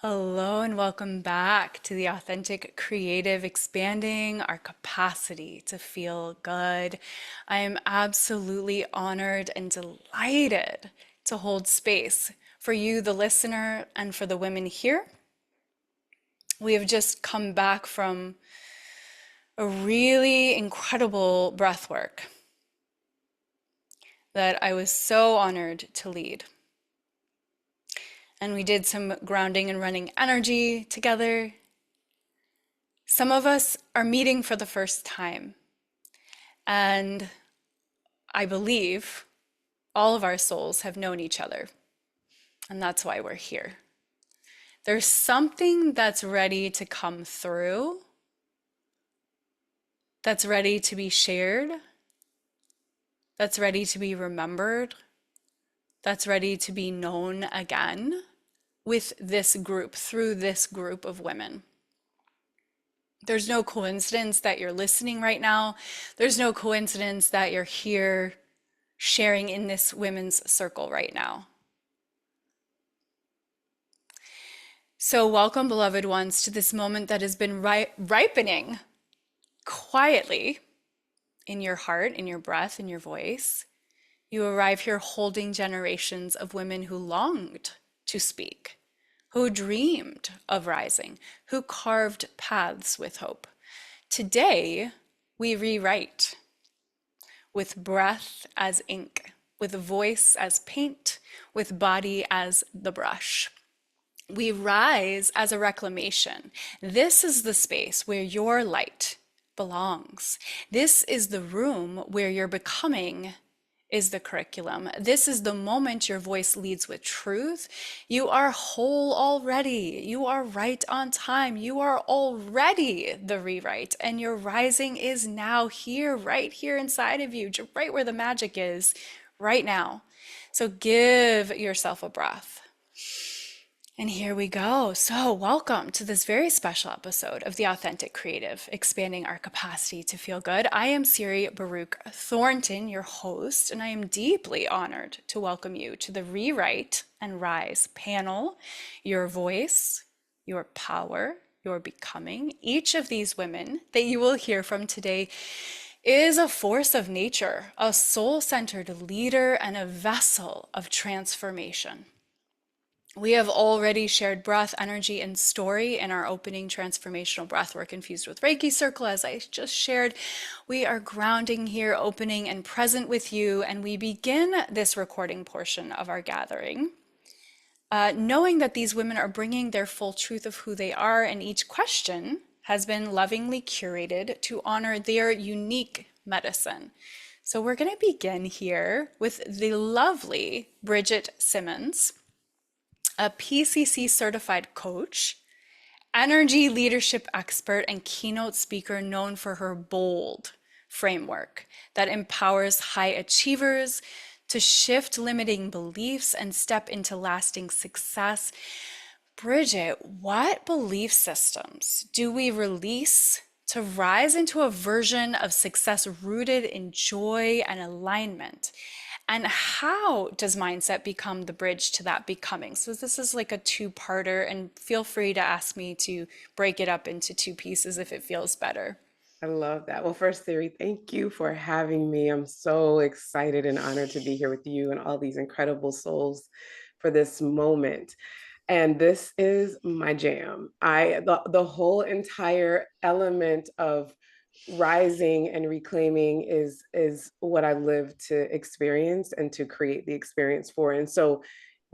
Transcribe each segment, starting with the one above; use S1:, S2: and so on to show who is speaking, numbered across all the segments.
S1: Hello and welcome back to the Authentic Creative, expanding our capacity to feel good. I am absolutely honored and delighted to hold space for you, the listener, and for the women here. We have just come back from a really incredible breath work that I was so honored to lead. And we did some grounding and running energy together. Some of us are meeting for the first time, and I believe all of our souls have known each other, and that's why we're here. There's something that's ready to come through, that's ready to be shared, that's ready to be remembered, that's ready to be known again with this group, through this group of women. There's no coincidence that you're listening right now. There's no coincidence that you're here sharing in this women's circle right now. So welcome, beloved ones, to this moment that has been ripening quietly in your heart, in your breath, in your voice. You arrive here holding generations of women who longed to speak, who dreamed of rising, who carved paths with hope. Today, we rewrite with breath as ink, with voice as paint, with body as the brush. We rise as a reclamation. This is the space where your light belongs. This is the room where your becoming is the curriculum. This is the moment your voice leads with truth. You are whole already. You are right on time. You are already the rewrite, and your rising is now here, right here inside of you, right where the magic is, right now. So give yourself a breath. And here we go. So, welcome to this very special episode of The Authentic Creative, expanding our capacity to feel good. I am Siri Baruc Thornton, your host, and I am deeply honored to welcome you to the Rewrite and Rise panel. Your voice, your power, your becoming. Each of these women that you will hear from today is a force of nature, a soul-centered leader, and a vessel of transformation. We have already shared breath, energy, and story in our opening transformational breathwork infused with Reiki circle. As I just shared, we are grounding here, opening and present with you, and we begin this recording portion of our gathering, knowing that these women are bringing their full truth of who they are, and each question has been lovingly curated to honor their unique medicine. So we're going to begin here with the lovely Bridget Simmons, a PCC certified coach, energy leadership expert, and keynote speaker known for her bold framework that empowers high achievers to shift limiting beliefs and step into lasting success. Bridget, what belief systems do we release to rise into a version of success rooted in joy and alignment? And how does mindset become the bridge to that becoming? So this is like a two-parter, and feel free to ask me to break it up into two pieces if it feels better.
S2: I love that. Well, first, Siri, thank you for having me. I'm so excited and honored to be here with you and all these incredible souls for this moment. And this is my jam. The whole entire element of rising and reclaiming is what I live to experience and to create the experience for. And so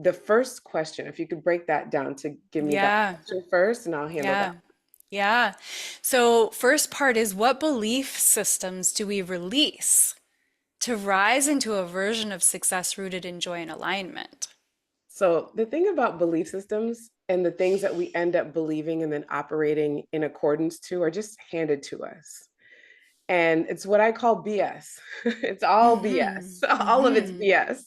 S2: the first question, if you could break that down to give me that
S1: Yeah,
S2: question first, and I'll handle that.
S1: yeah, yeah. So first part is, what belief systems do we release to rise into a version of success rooted in joy and alignment?
S2: So the thing about belief systems and the things that we end up believing and then operating in accordance to are just handed to us. And it's what I call BS. It's all BS.
S1: Mm-hmm.
S2: All of it's
S1: Mm-hmm.
S2: BS.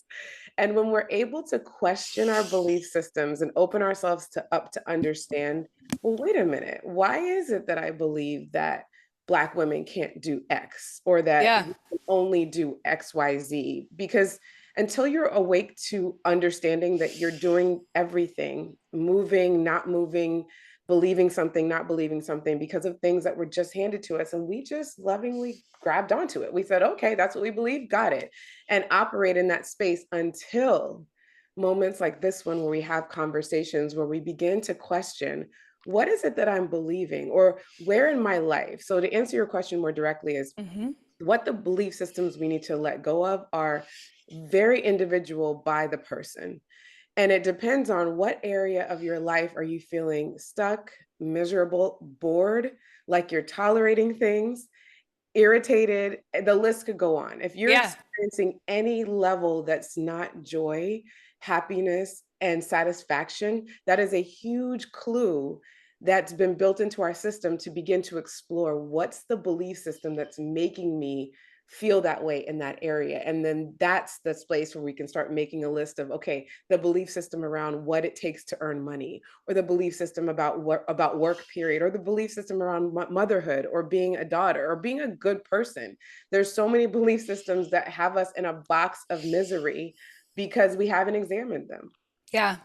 S2: And when we're able to question our belief systems and open ourselves to understand, well, wait a minute, why is it that I believe that Black women can't do X or that
S1: Yeah.
S2: we can only do XYZ? Because until you're awake to understanding that you're doing everything, moving, not moving, believing something, not believing something, because of things that were just handed to us. And we just lovingly grabbed onto it. We said, okay, that's what we believe, got it. And operate in that space until moments like this one, where we have conversations where we begin to question, what is it that I'm believing, or where in my life? So to answer your question more directly is,
S1: Hmm.
S2: what the belief systems we need to let go of are very individual by the person. And it depends on what area of your life are you feeling stuck, miserable, bored, like you're tolerating things, irritated. The list could go on. If you're
S1: Yeah.
S2: experiencing any level that's not joy, happiness, and satisfaction, that is a huge clue that's been built into our system to begin to explore, what's the belief system that's making me feel that way in that area. And then that's the space where we can start making a list of, okay, the belief system around what it takes to earn money, or the belief system about what about work period, or the belief system around motherhood, or being a daughter, or being a good person. There's so many belief systems that have us in a box of misery because we haven't examined them.
S1: Yeah.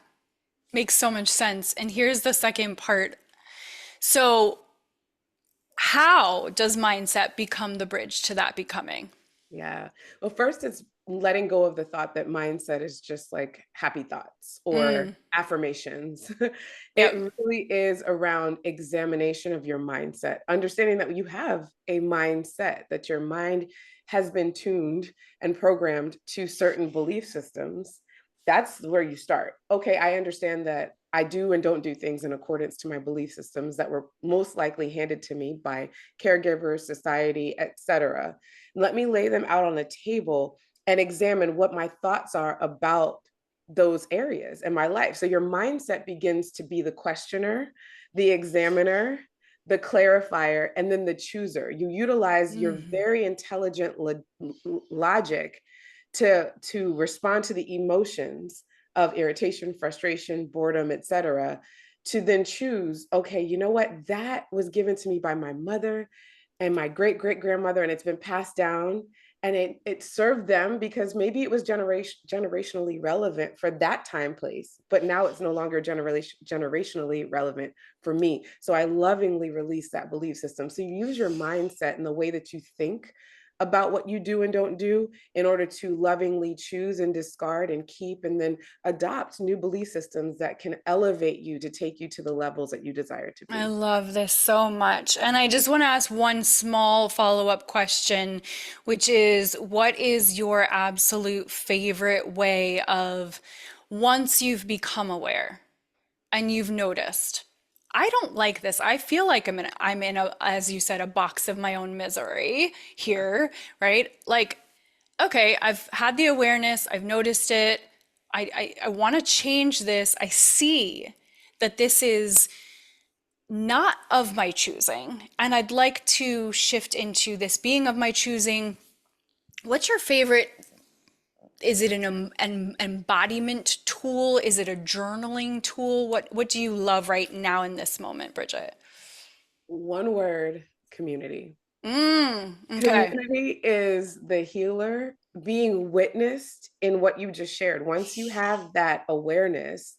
S1: Makes so much sense. And here's the second part. So, how does mindset become the bridge to that becoming?
S2: Yeah. Well, first, it's letting go of the thought that mindset is just like happy thoughts or
S1: Mm,
S2: affirmations.
S1: yep.
S2: It really is around examination of your mindset, understanding that you have a mindset, that your mind has been tuned and programmed to certain belief systems. That's where you start. Okay, I understand that I do and don't do things in accordance to my belief systems that were most likely handed to me by caregivers, society, etc. Let me lay them out on the table and examine what my thoughts are about those areas in my life. So your mindset begins to be the questioner, the examiner, the clarifier, and then the chooser. You utilize your
S1: Mhm.
S2: very intelligent logic to respond to the emotions of irritation, frustration, boredom, etc., to then choose, okay, you know what, that was given to me by my mother and my great great grandmother, and it's been passed down, and it served them because maybe it was generationally relevant for that time place, but now it's no longer generationally relevant for me. So I lovingly release that belief system. So you use your mindset and the way that you think about what you do and don't do in order to lovingly choose and discard and keep and then adopt new belief systems that can elevate you to take you to the levels that you desire to
S1: I
S2: be.
S1: love this so much. And I just want to ask one small follow-up question, which is what is your absolute favorite way of, once you've become aware and you've noticed, I don't like this. I feel like I'm in a, as you said, a box of my own misery here, right? Like, okay, I've had the awareness, I've noticed it. I want to change this. I see that this is not of my choosing, and I'd like to shift into this being of my choosing. What's your favorite? Is it an embodiment tool? Is it a journaling tool? What do you love right now in this moment, Bridget?
S2: One word: community.
S1: Okay.
S2: Community is the healer, being witnessed in what you just shared. Once you have that awareness,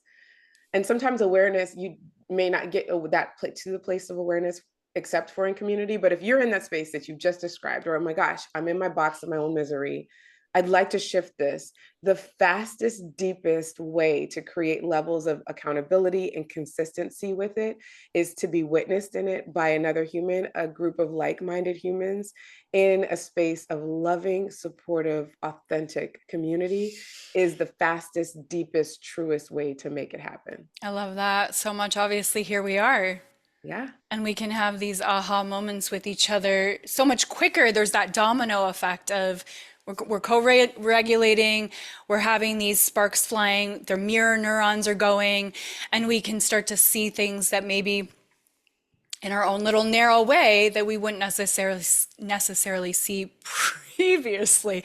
S2: and sometimes awareness, you may not get to the place of awareness except for in community. But if you're in that space that you just described, or oh my gosh, I'm in my box of my own misery, I'd like to shift this. The fastest, deepest way to create levels of accountability and consistency with it is to be witnessed in it by another human, a group of like-minded humans, in a space of loving, supportive, authentic community is the fastest, deepest, truest way to make it happen.
S1: I love that so much. Obviously, here we are.
S2: Yeah.
S1: And we can have these aha moments with each other so much quicker. There's that domino effect of we're co-regulating, we're having these sparks flying, their mirror neurons are going, and we can start to see things that maybe in our own little narrow way that we wouldn't necessarily see previously.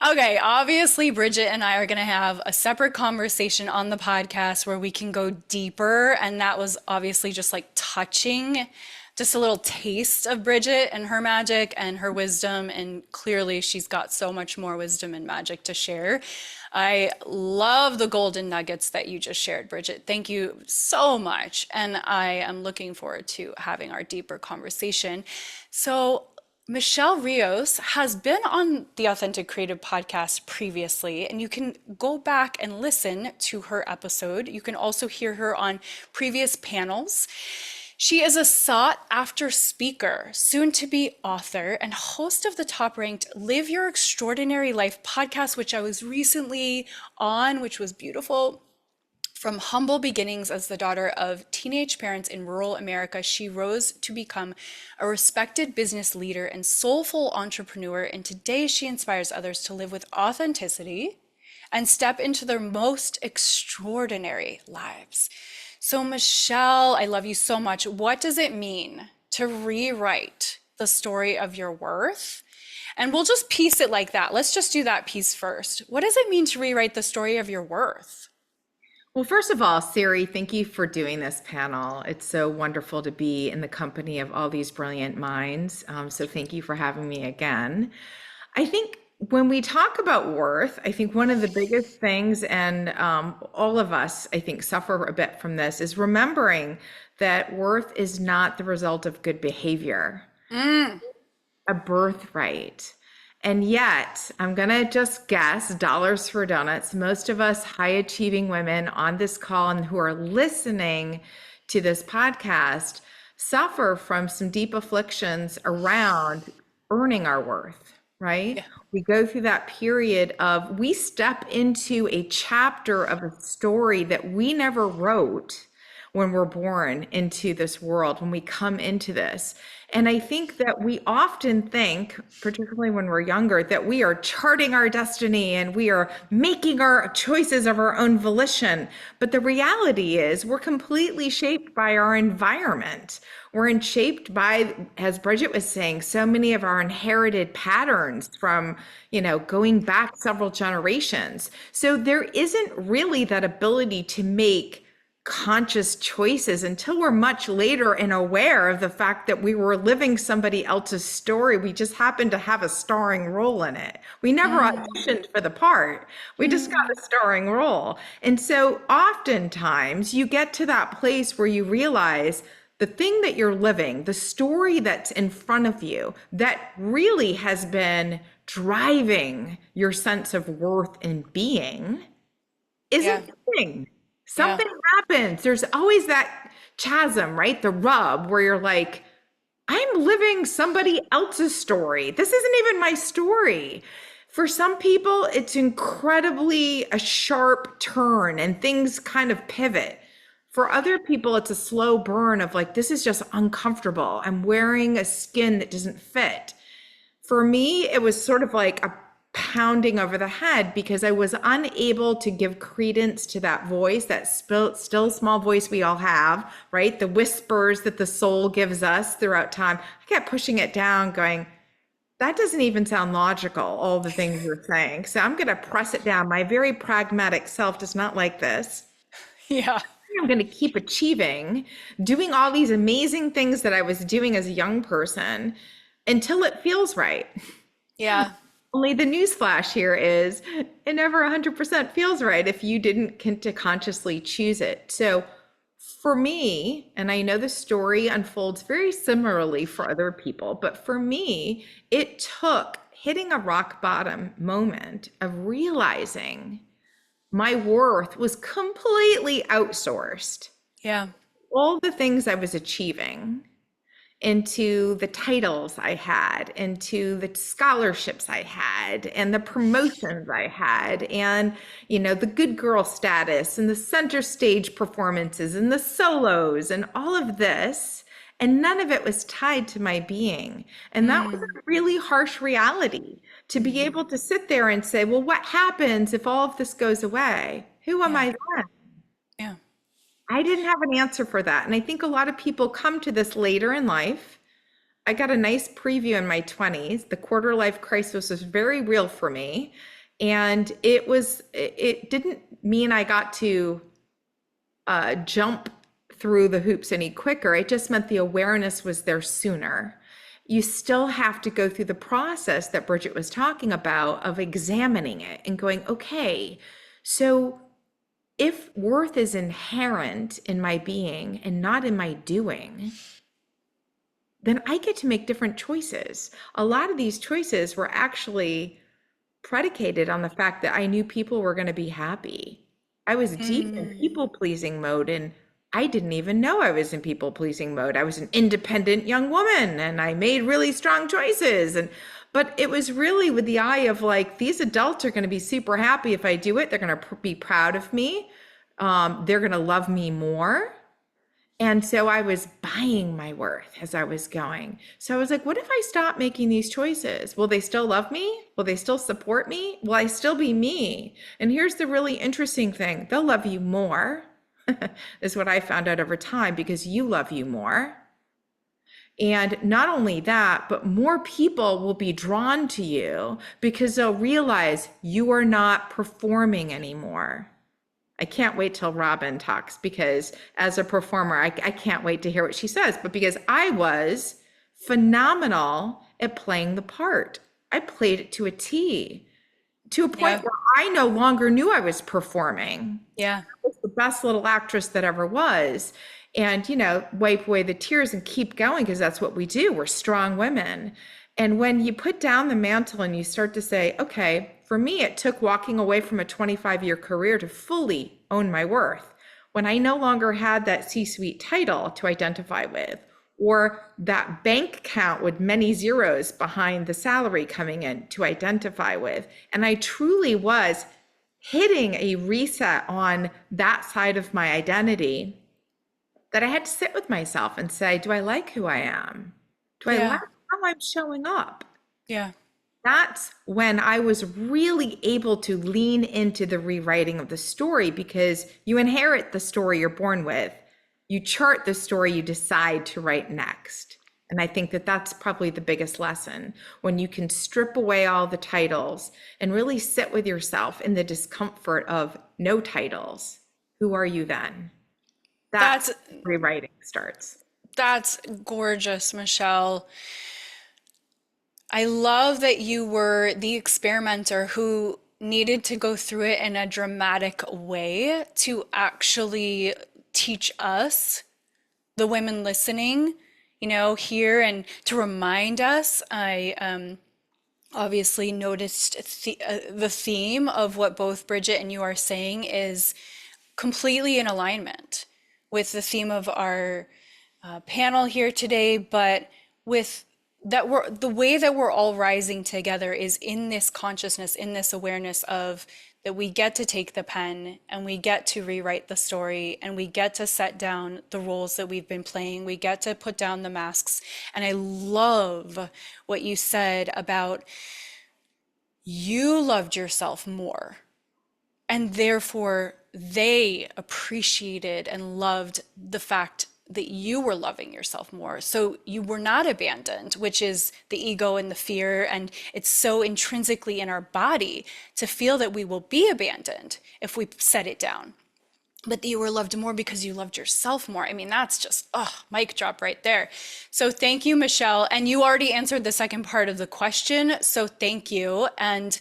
S1: Okay, obviously Bridget and I are going to have a separate conversation on the podcast where we can go deeper, and that was obviously just like touching just a little taste of Bridget and her magic and her wisdom. And clearly, she's got so much more wisdom and magic to share. I love the golden nuggets that you just shared, Bridget. Thank you so much. And I am looking forward to having our deeper conversation. So, Michelle Rios has been on the Authentic Creative podcast previously, and you can go back and listen to her episode. You can also hear her on previous panels. She is a sought after speaker, soon to be author, and host of the top ranked Live Your Extraordinary Life podcast, which I was recently on, which was beautiful. From humble beginnings as the daughter of teenage parents in rural America, she rose to become a respected business leader and soulful entrepreneur. And today she inspires others to live with authenticity and step into their most extraordinary lives. So, Michelle, I love you so much. What does it mean to rewrite the story of your worth? And we'll just piece it like that. Let's just do that piece first. What does it mean to rewrite the story of your worth?
S3: Well, first of all, Siri, thank you for doing this panel. It's so wonderful to be in the company of all these brilliant minds. So thank you for having me again. I think when we talk about worth, I think one of the biggest things, and all of us, I think, suffer a bit from this, is remembering that worth is not the result of good behavior, a birthright. And yet, I'm going to just guess, dollars for donuts, most of us high achieving women on this call and who are listening to this podcast suffer from some deep afflictions around earning our worth, right?
S1: Yeah.
S3: We go through that period of, we step into a chapter of a story that we never wrote when we're born into this world, when we come into this. And I think that we often think, particularly when we're younger, that we are charting our destiny and we are making our choices of our own volition. But the reality is we're completely shaped by our environment. We're shaped by, as Bridget was saying, so many of our inherited patterns from, going back several generations. So there isn't really that ability to make conscious choices until we're much later and aware of the fact that we were living somebody else's story. We just happened to have a starring role in it. We never auditioned for the part. We just got a starring role. And so oftentimes you get to that place where you realize the thing that you're living, the story that's in front of you, that really has been driving your sense of worth and being isn't the thing. Something happens. There's always that chasm, right? The rub where you're like, I'm living somebody else's story. This isn't even my story. For some people, it's incredibly a sharp turn and things kind of pivot. For other people, it's a slow burn of like, this is just uncomfortable. I'm wearing a skin that doesn't fit. For me, it was sort of like a pounding over the head because I was unable to give credence to that voice, that still small voice we all have, right? The whispers that the soul gives us throughout time. I kept pushing it down, going, that doesn't even sound logical, all the things you're saying. So I'm going to press it down. My very pragmatic self does not like this.
S1: Yeah.
S3: I'm going to keep achieving, doing all these amazing things that I was doing as a young person until it feels right.
S1: Yeah.
S3: Only the newsflash here is it never 100% feels right if you didn't consciously choose it. So for me, and I know the story unfolds very similarly for other people, but for me, it took hitting a rock bottom moment of realizing my worth was completely outsourced.
S1: Yeah.
S3: All the things I was achieving into the titles I had, into the scholarships I had, and the promotions I had, and, the good girl status, and the center stage performances, and the solos, and all of this. And none of it was tied to my being. And that was a really harsh reality to be able to sit there and say, well, what happens if all of this goes away? Who am I then?
S1: Yeah.
S3: I didn't have an answer for that. And I think a lot of people come to this later in life. I got a nice preview in my 20s. The quarter life crisis was very real for me. And it didn't mean I got to jump through the hoops any quicker. It just meant the awareness was there sooner. You still have to go through the process that Bridget was talking about of examining it and going, okay, so if worth is inherent in my being and not in my doing, then I get to make different choices. A lot of these choices were actually predicated on the fact that I knew people were going to be happy. I was deep in people pleasing mode, and I didn't even know I was in people pleasing mode. I was an independent young woman and I made really strong choices. But it was really with the eye of like, these adults are going to be super happy if I do it. They're going to be proud of me. They're going to love me more. And so I was buying my worth as I was going. So I was like, what if I stop making these choices? Will they still love me? Will they still support me? Will I still be me? And here's the really interesting thing. They'll love you more, is what I found out over time, because you love you more. And not only that, but more people will be drawn to you because they'll realize you are not performing anymore. I can't wait till Robin talks, because as a performer, I can't wait to hear what she says. But because I was phenomenal at playing the part, I played it to a T, to a point where I no longer knew I was performing.
S1: Yeah.
S3: I was the best little actress that ever was. And, wipe away the tears and keep going, because that's what we do. We're strong women. And when you put down the mantle and you start to say, okay, for me, it took walking away from a 25-year career to fully own my worth. When I no longer had that C-suite title to identify with, or that bank account with many zeros behind the salary coming in to identify with. And I truly was hitting a reset on that side of my identity, that I had to sit with myself and say, do I like who I am? Do I like how I'm showing up?
S1: Yeah.
S3: That's when I was really able to lean into the rewriting of the story, because you inherit the story you're born with. You chart the story you decide to write next. And I think that that's probably the biggest lesson, when you can strip away all the titles and really sit with yourself in the discomfort of no titles. Who are you then? That's rewriting starts.
S1: That's gorgeous, Michelle. I love that you were the experimenter who needed to go through it in a dramatic way to actually teach us, the women listening, here, and to remind us. I obviously noticed the theme of what both Bridget and you are saying is completely in alignment with the theme of our panel here today, but with that the way that we're all rising together is in this consciousness, in this awareness of that we get to take the pen and we get to rewrite the story, and we get to set down the roles that we've been playing. We get to put down the masks. And I love what you said about you loved yourself more, and therefore they appreciated and loved the fact that you were loving yourself more. So you were not abandoned, which is the ego and the fear. And it's so intrinsically in our body to feel that we will be abandoned if we set it down. But that you were loved more because you loved yourself more. I mean, that's just, mic drop right there. So thank you, Michelle. And you already answered the second part of the question. So thank you. And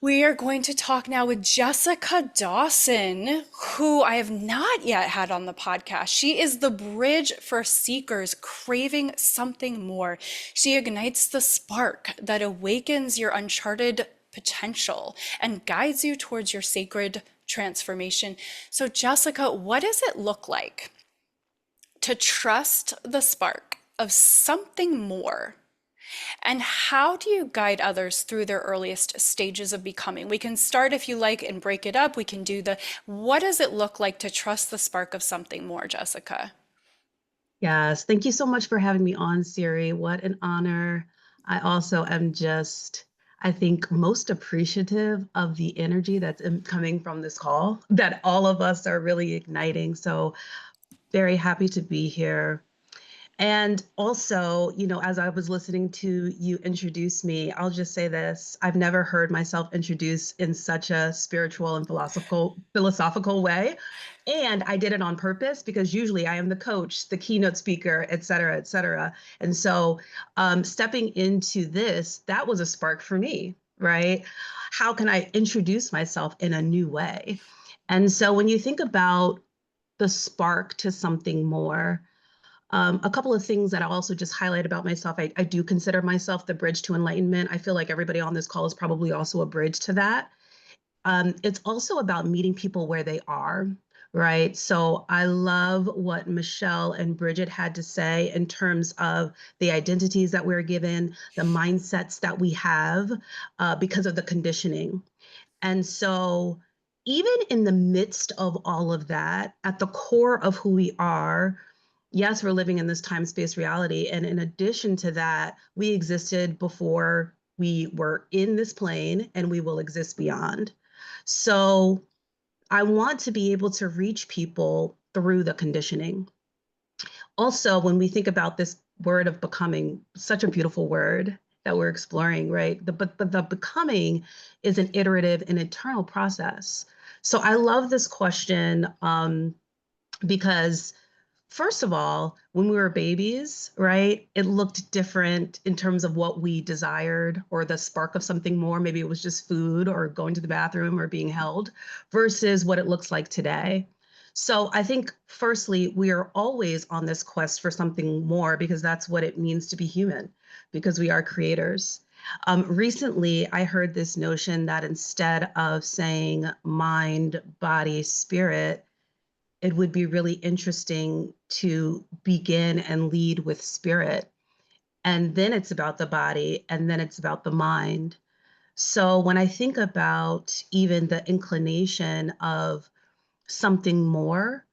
S1: we are going to talk now with Jessica Dawson, who I have not yet had on the podcast. She is the bridge for seekers craving something more. She ignites the spark that awakens your uncharted potential and guides you towards your sacred transformation. So, Jessica, what does it look like to trust the spark of something more? And how do you guide others through their earliest stages of becoming? We can start, if you like, and break it up. We can do what does it look like to trust the spark of something more, Jessica?
S4: Yes, thank you so much for having me on, Siri. What an honor. I also am I think, most appreciative of the energy that's coming from this call, that all of us are really igniting. So very happy to be here. And also, as I was listening to you introduce me, I'll just say this. I've never heard myself introduced in such a spiritual and philosophical way. And I did it on purpose because usually I am the coach, the keynote speaker, et cetera, et cetera. And so stepping into this, that was a spark for me, right? How can I introduce myself in a new way? And so when you think about the spark to something more, a couple of things that I'll also just highlight about myself. I do consider myself the bridge to enlightenment. I feel like everybody on this call is probably also a bridge to that. It's also about meeting people where they are, right? So I love what Michelle and Bridget had to say in terms of the identities that we're given, the mindsets that we have because of the conditioning. And so, even in the midst of all of that, at the core of who we are, yes, we're living in this time space reality. And in addition to that, we existed before we were in this plane and we will exist beyond. So, I want to be able to reach people through the conditioning. Also, when we think about this word of becoming, such a beautiful word that we're exploring, right? But the becoming is an iterative and eternal process. So I love this question because first of all, when we were babies, right, it looked different in terms of what we desired or the spark of something more. Maybe it was just food or going to the bathroom or being held versus what it looks like today. So I think, firstly, we are always on this quest for something more because that's what it means to be human, because we are creators. Recently, I heard this notion that instead of saying mind, body, spirit, it would be really interesting to begin and lead with spirit. And then it's about the body, and then it's about the mind. So when I think about even the inclination of something more,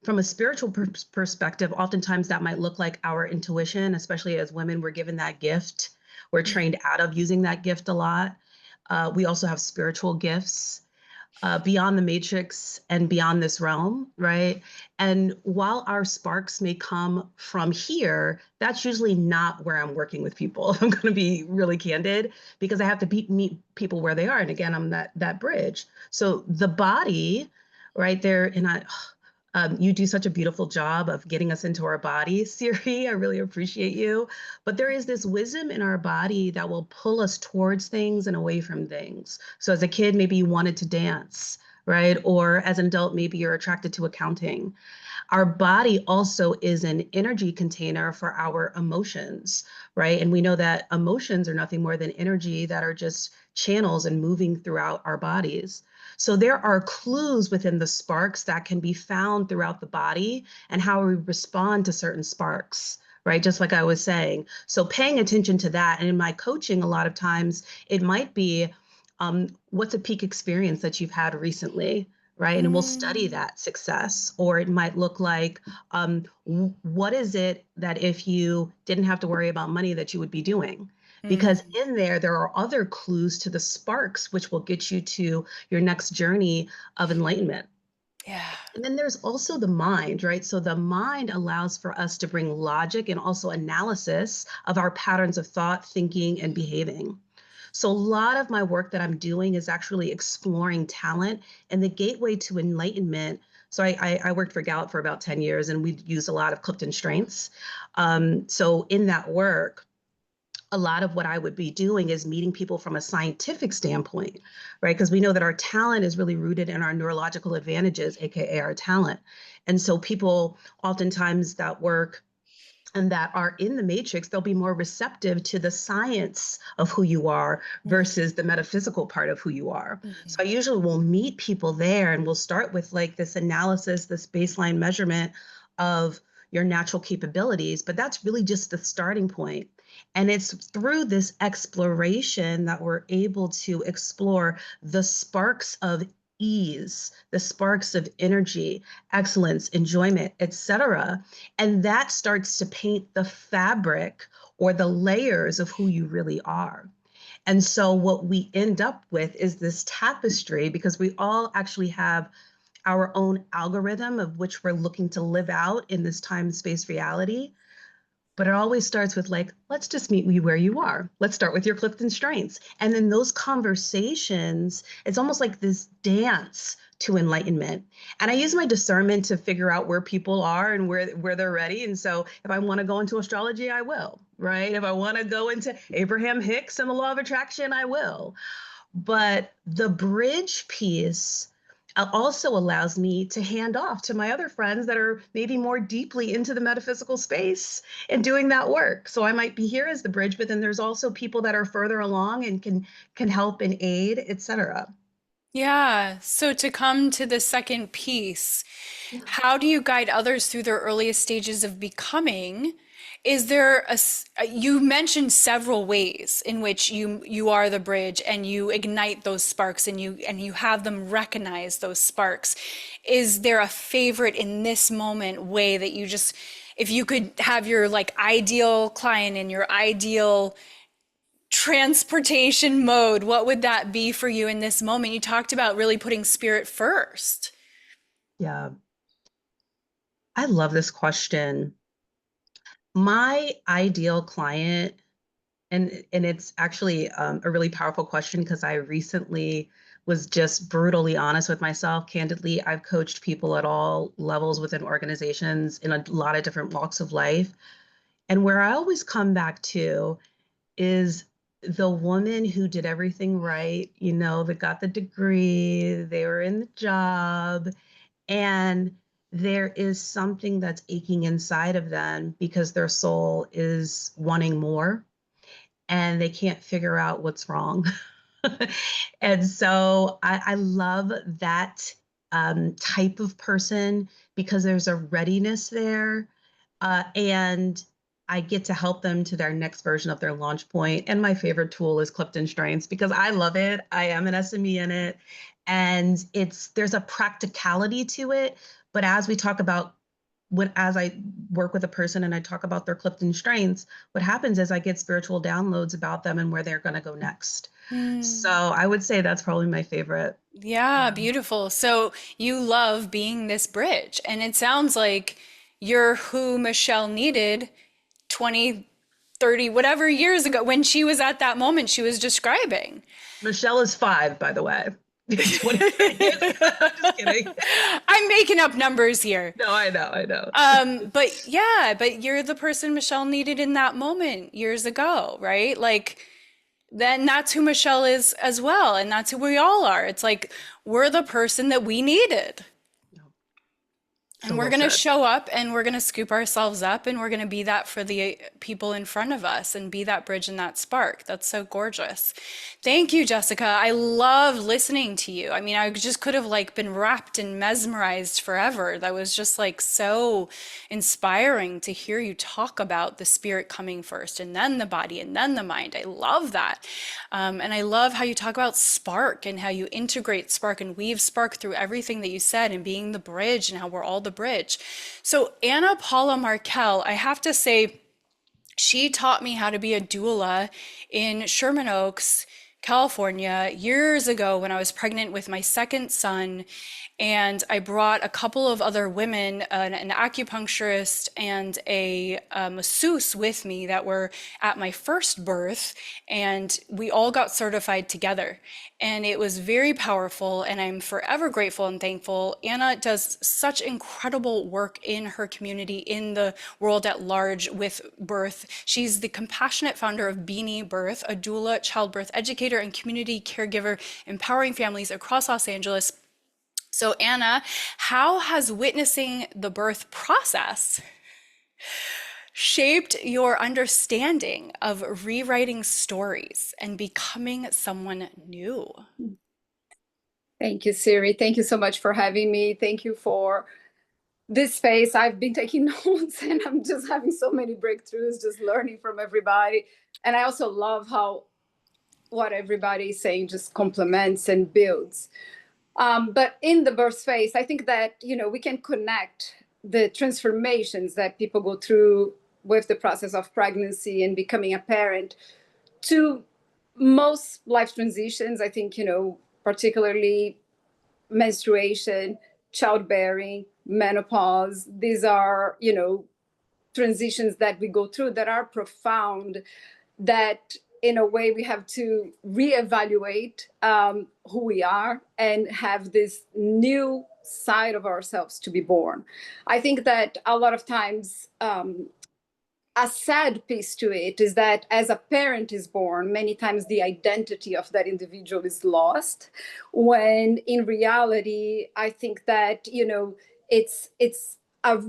S4: from a spiritual perspective, oftentimes that might look like our intuition, especially as women, we're given that gift. We're trained out of using that gift a lot. We also have spiritual gifts beyond the matrix and beyond this realm, right? And while our sparks may come from here, that's usually not where I'm working with people. I'm going to be really candid because I have to meet people where they are. And again, I'm that bridge. So the body, right there, and you do such a beautiful job of getting us into our body, Siri. I really appreciate you. But there is this wisdom in our body that will pull us towards things and away from things. So as a kid, maybe you wanted to dance, right? Or as an adult, maybe you're attracted to accounting. Our body also is an energy container for our emotions, right? And we know that emotions are nothing more than energy that are just channels and moving throughout our bodies. So there are clues within the sparks that can be found throughout the body and how we respond to certain sparks, right? Just like I was saying. So paying attention to that. And in my coaching, a lot of times it might be what's a peak experience that you've had recently, right? And we'll study that success. Or it might look like, what is it that if you didn't have to worry about money that you would be doing? Because in there are other clues to the sparks, which will get you to your next journey of enlightenment.
S1: Yeah.
S4: And then there's also the mind, right? So the mind allows for us to bring logic and also analysis of our patterns of thought, thinking, and behaving. So a lot of my work that I'm doing is actually exploring talent and the gateway to enlightenment. So I worked for Gallup for about 10 years and we used a lot of Clifton Strengths. So in that work, a lot of what I would be doing is meeting people from a scientific standpoint, right? Because we know that our talent is really rooted in our neurological advantages, AKA our talent. And so people oftentimes that work and that are in the matrix, they'll be more receptive to the science of who you are versus the metaphysical part of who you are. So I usually will meet people there and we'll start with like this analysis, this baseline measurement of your natural capabilities, but that's really just the starting point. And it's through this exploration that we're able to explore the sparks of ease, the sparks of energy, excellence, enjoyment, etc. And that starts to paint the fabric or the layers of who you really are. And so what we end up with is this tapestry because we all actually have our own algorithm of which we're looking to live out in this time space reality. But it always starts with like, let's just meet you where you are. Let's start with your Clifton strengths. And then those conversations, it's almost like this dance to enlightenment. And I use my discernment to figure out where people are and where they're ready. And so if I want to go into astrology, I will, right? If I want to go into Abraham Hicks and the law of attraction, I will. But the bridge piece also allows me to hand off to my other friends that are maybe more deeply into the metaphysical space and doing that work. So I might be here as the bridge, but then there's also people that are further along and can help and aid, etc.
S1: Yeah. So to come to the second piece, how do you guide others through their earliest stages of becoming? Is there you mentioned several ways in which you are the bridge and you ignite those sparks and you have them recognize those sparks. Is there a favorite in this moment way that you just, if you could have your like ideal client and your ideal transportation mode, what would that be for you in this moment? You talked about really putting spirit first.
S4: Yeah, I love this question. My ideal client, and it's actually a really powerful question because I recently was just brutally honest with myself. Candidly, I've coached people at all levels within organizations in a lot of different walks of life. And where I always come back to is the woman who did everything right, that got the degree, they were in the job, and there is something that's aching inside of them because their soul is wanting more and they can't figure out what's wrong. And so I love that type of person because there's a readiness there. And I get to help them to their next version of their launch point. And my favorite tool is Clifton Strengths because I love it. I am an SME in it. And there's a practicality to it. But as we talk about as I work with a person and I talk about their Clifton strengths, what happens is I get spiritual downloads about them and where they're going to go next. So I would say that's probably my favorite.
S1: Yeah, beautiful. So you love being this bridge, and it sounds like you're who Michelle needed 20, 30, whatever years ago when she was at that moment she was describing.
S4: Michelle is 5, by the way. 20 years ago. Just kidding.
S1: I'm making up numbers here.
S4: No, I know.
S1: But yeah, but you're the person Michelle needed in that moment years ago, right? Like, then that's who Michelle is as well. And that's who we all are. It's like, we're the person that we needed.
S4: So
S1: And we're
S4: well
S1: going to
S4: said.
S1: show up and we're going to scoop ourselves up and we're going to be that for the people in front of us and be that bridge and that spark. That's so gorgeous. Thank you, Jessica. I love listening to you. I mean, I just could have like been wrapped and mesmerized forever. That was just like so inspiring to hear you talk about the spirit coming first and then the body and then the mind. I love that. And I love how you talk about spark and how you integrate spark and weave spark through everything that you said and being the bridge and how we're all the bridge. So Anna Paula Markel, I have to say, she taught me how to be a doula in Sherman Oaks, California, years ago when I was pregnant with my second son. And I brought a couple of other women, an acupuncturist and a masseuse with me that were at my first birth. And we all got certified together. And it was very powerful. And I'm forever grateful and thankful. Anna does such incredible work in her community, in the world at large with birth. She's the compassionate founder of Beanie Birth, a doula, childbirth educator, and community caregiver, empowering families across Los Angeles. So Anna, how has witnessing the birth process shaped your understanding of rewriting stories and becoming someone new?
S5: Thank you, Siri. Thank you so much for having me. Thank you for this space. I've been taking notes and I'm just having so many breakthroughs, just learning from everybody. And I also love how what everybody is saying just complements and builds. But in the birth space, I think that, we can connect the transformations that people go through with the process of pregnancy and becoming a parent to most life transitions. I think, particularly menstruation, childbearing, menopause. These are, transitions that we go through that are profound, that in a way we have to reevaluate who we are and have this new side of ourselves to be born. I think that a lot of times a sad piece to it is that as a parent is born, many times the identity of that individual is lost, when in reality, I think that, it's a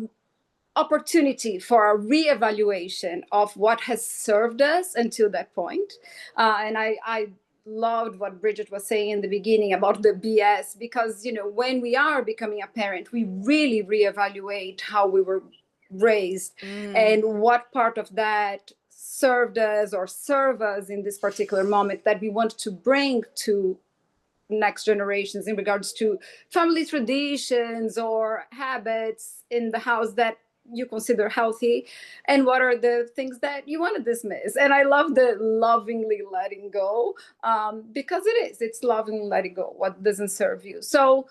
S5: opportunity for a reevaluation of what has served us until that point. And I loved what Bridget was saying in the beginning about the BS, because, when we are becoming a parent, we really reevaluate how we were raised and what part of that served us or serve us in this particular moment that we want to bring to next generations in regards to family traditions or habits in the house that you consider healthy, and what are the things that you want to dismiss. And I love the lovingly letting go, because it's lovingly letting go what doesn't serve you. So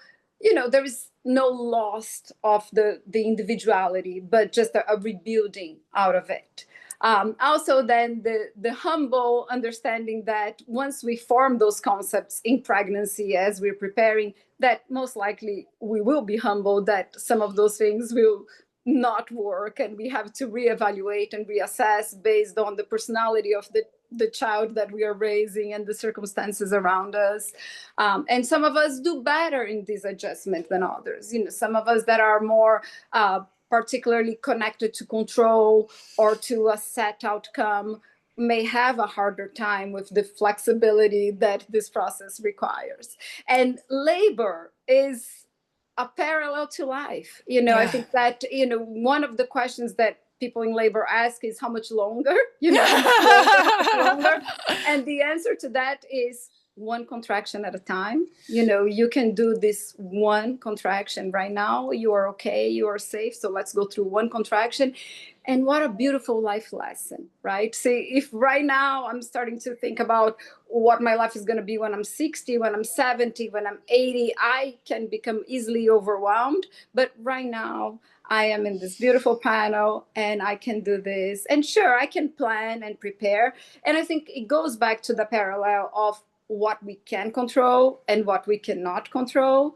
S5: there is no loss of the individuality, but just a rebuilding out of it. Also, then the humble understanding that once we form those concepts in pregnancy, as we're preparing, that most likely we will be humble, that some of those things will not work, and we have to reevaluate and reassess based on the personality of the child that we are raising and the circumstances around us. And some of us do better in this adjustment than others. Some of us that are more particularly connected to control or to a set outcome may have a harder time with the flexibility that this process requires. And labor is a parallel to life. I think that, one of the questions that people in labor ask is how much longer, how much longer. And the answer to that is one contraction at a time. You can do this one contraction right now. You are okay. You are safe. So let's go through one contraction. And what a beautiful life lesson, right? See, if right now I'm starting to think about what my life is going to be when I'm 60, when I'm 70, when I'm 80, I can become easily overwhelmed. But right now, I am in this beautiful panel and I can do this. And sure, I can plan and prepare. And I think it goes back to the parallel of what we can control and what we cannot control.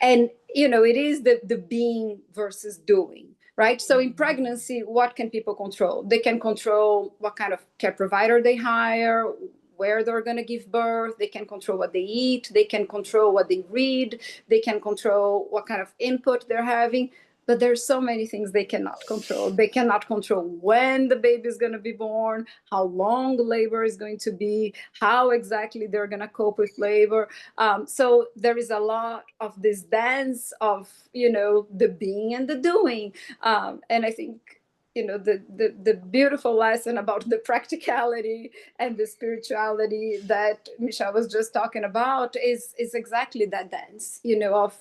S5: And, it is the being versus doing. Right. So in pregnancy, what can people control? They can control what kind of care provider they hire, where they're going to give birth. They can control what they eat. They can control what they read. They can control what kind of input they're having. But there's so many things they cannot control. They cannot control when the baby is going to be born, how long labor is going to be, how exactly they're going to cope with labor. So there is a lot of this dance of, the being and the doing. And I think, the beautiful lesson about the practicality and the spirituality that Michelle was just talking about is exactly that dance, of,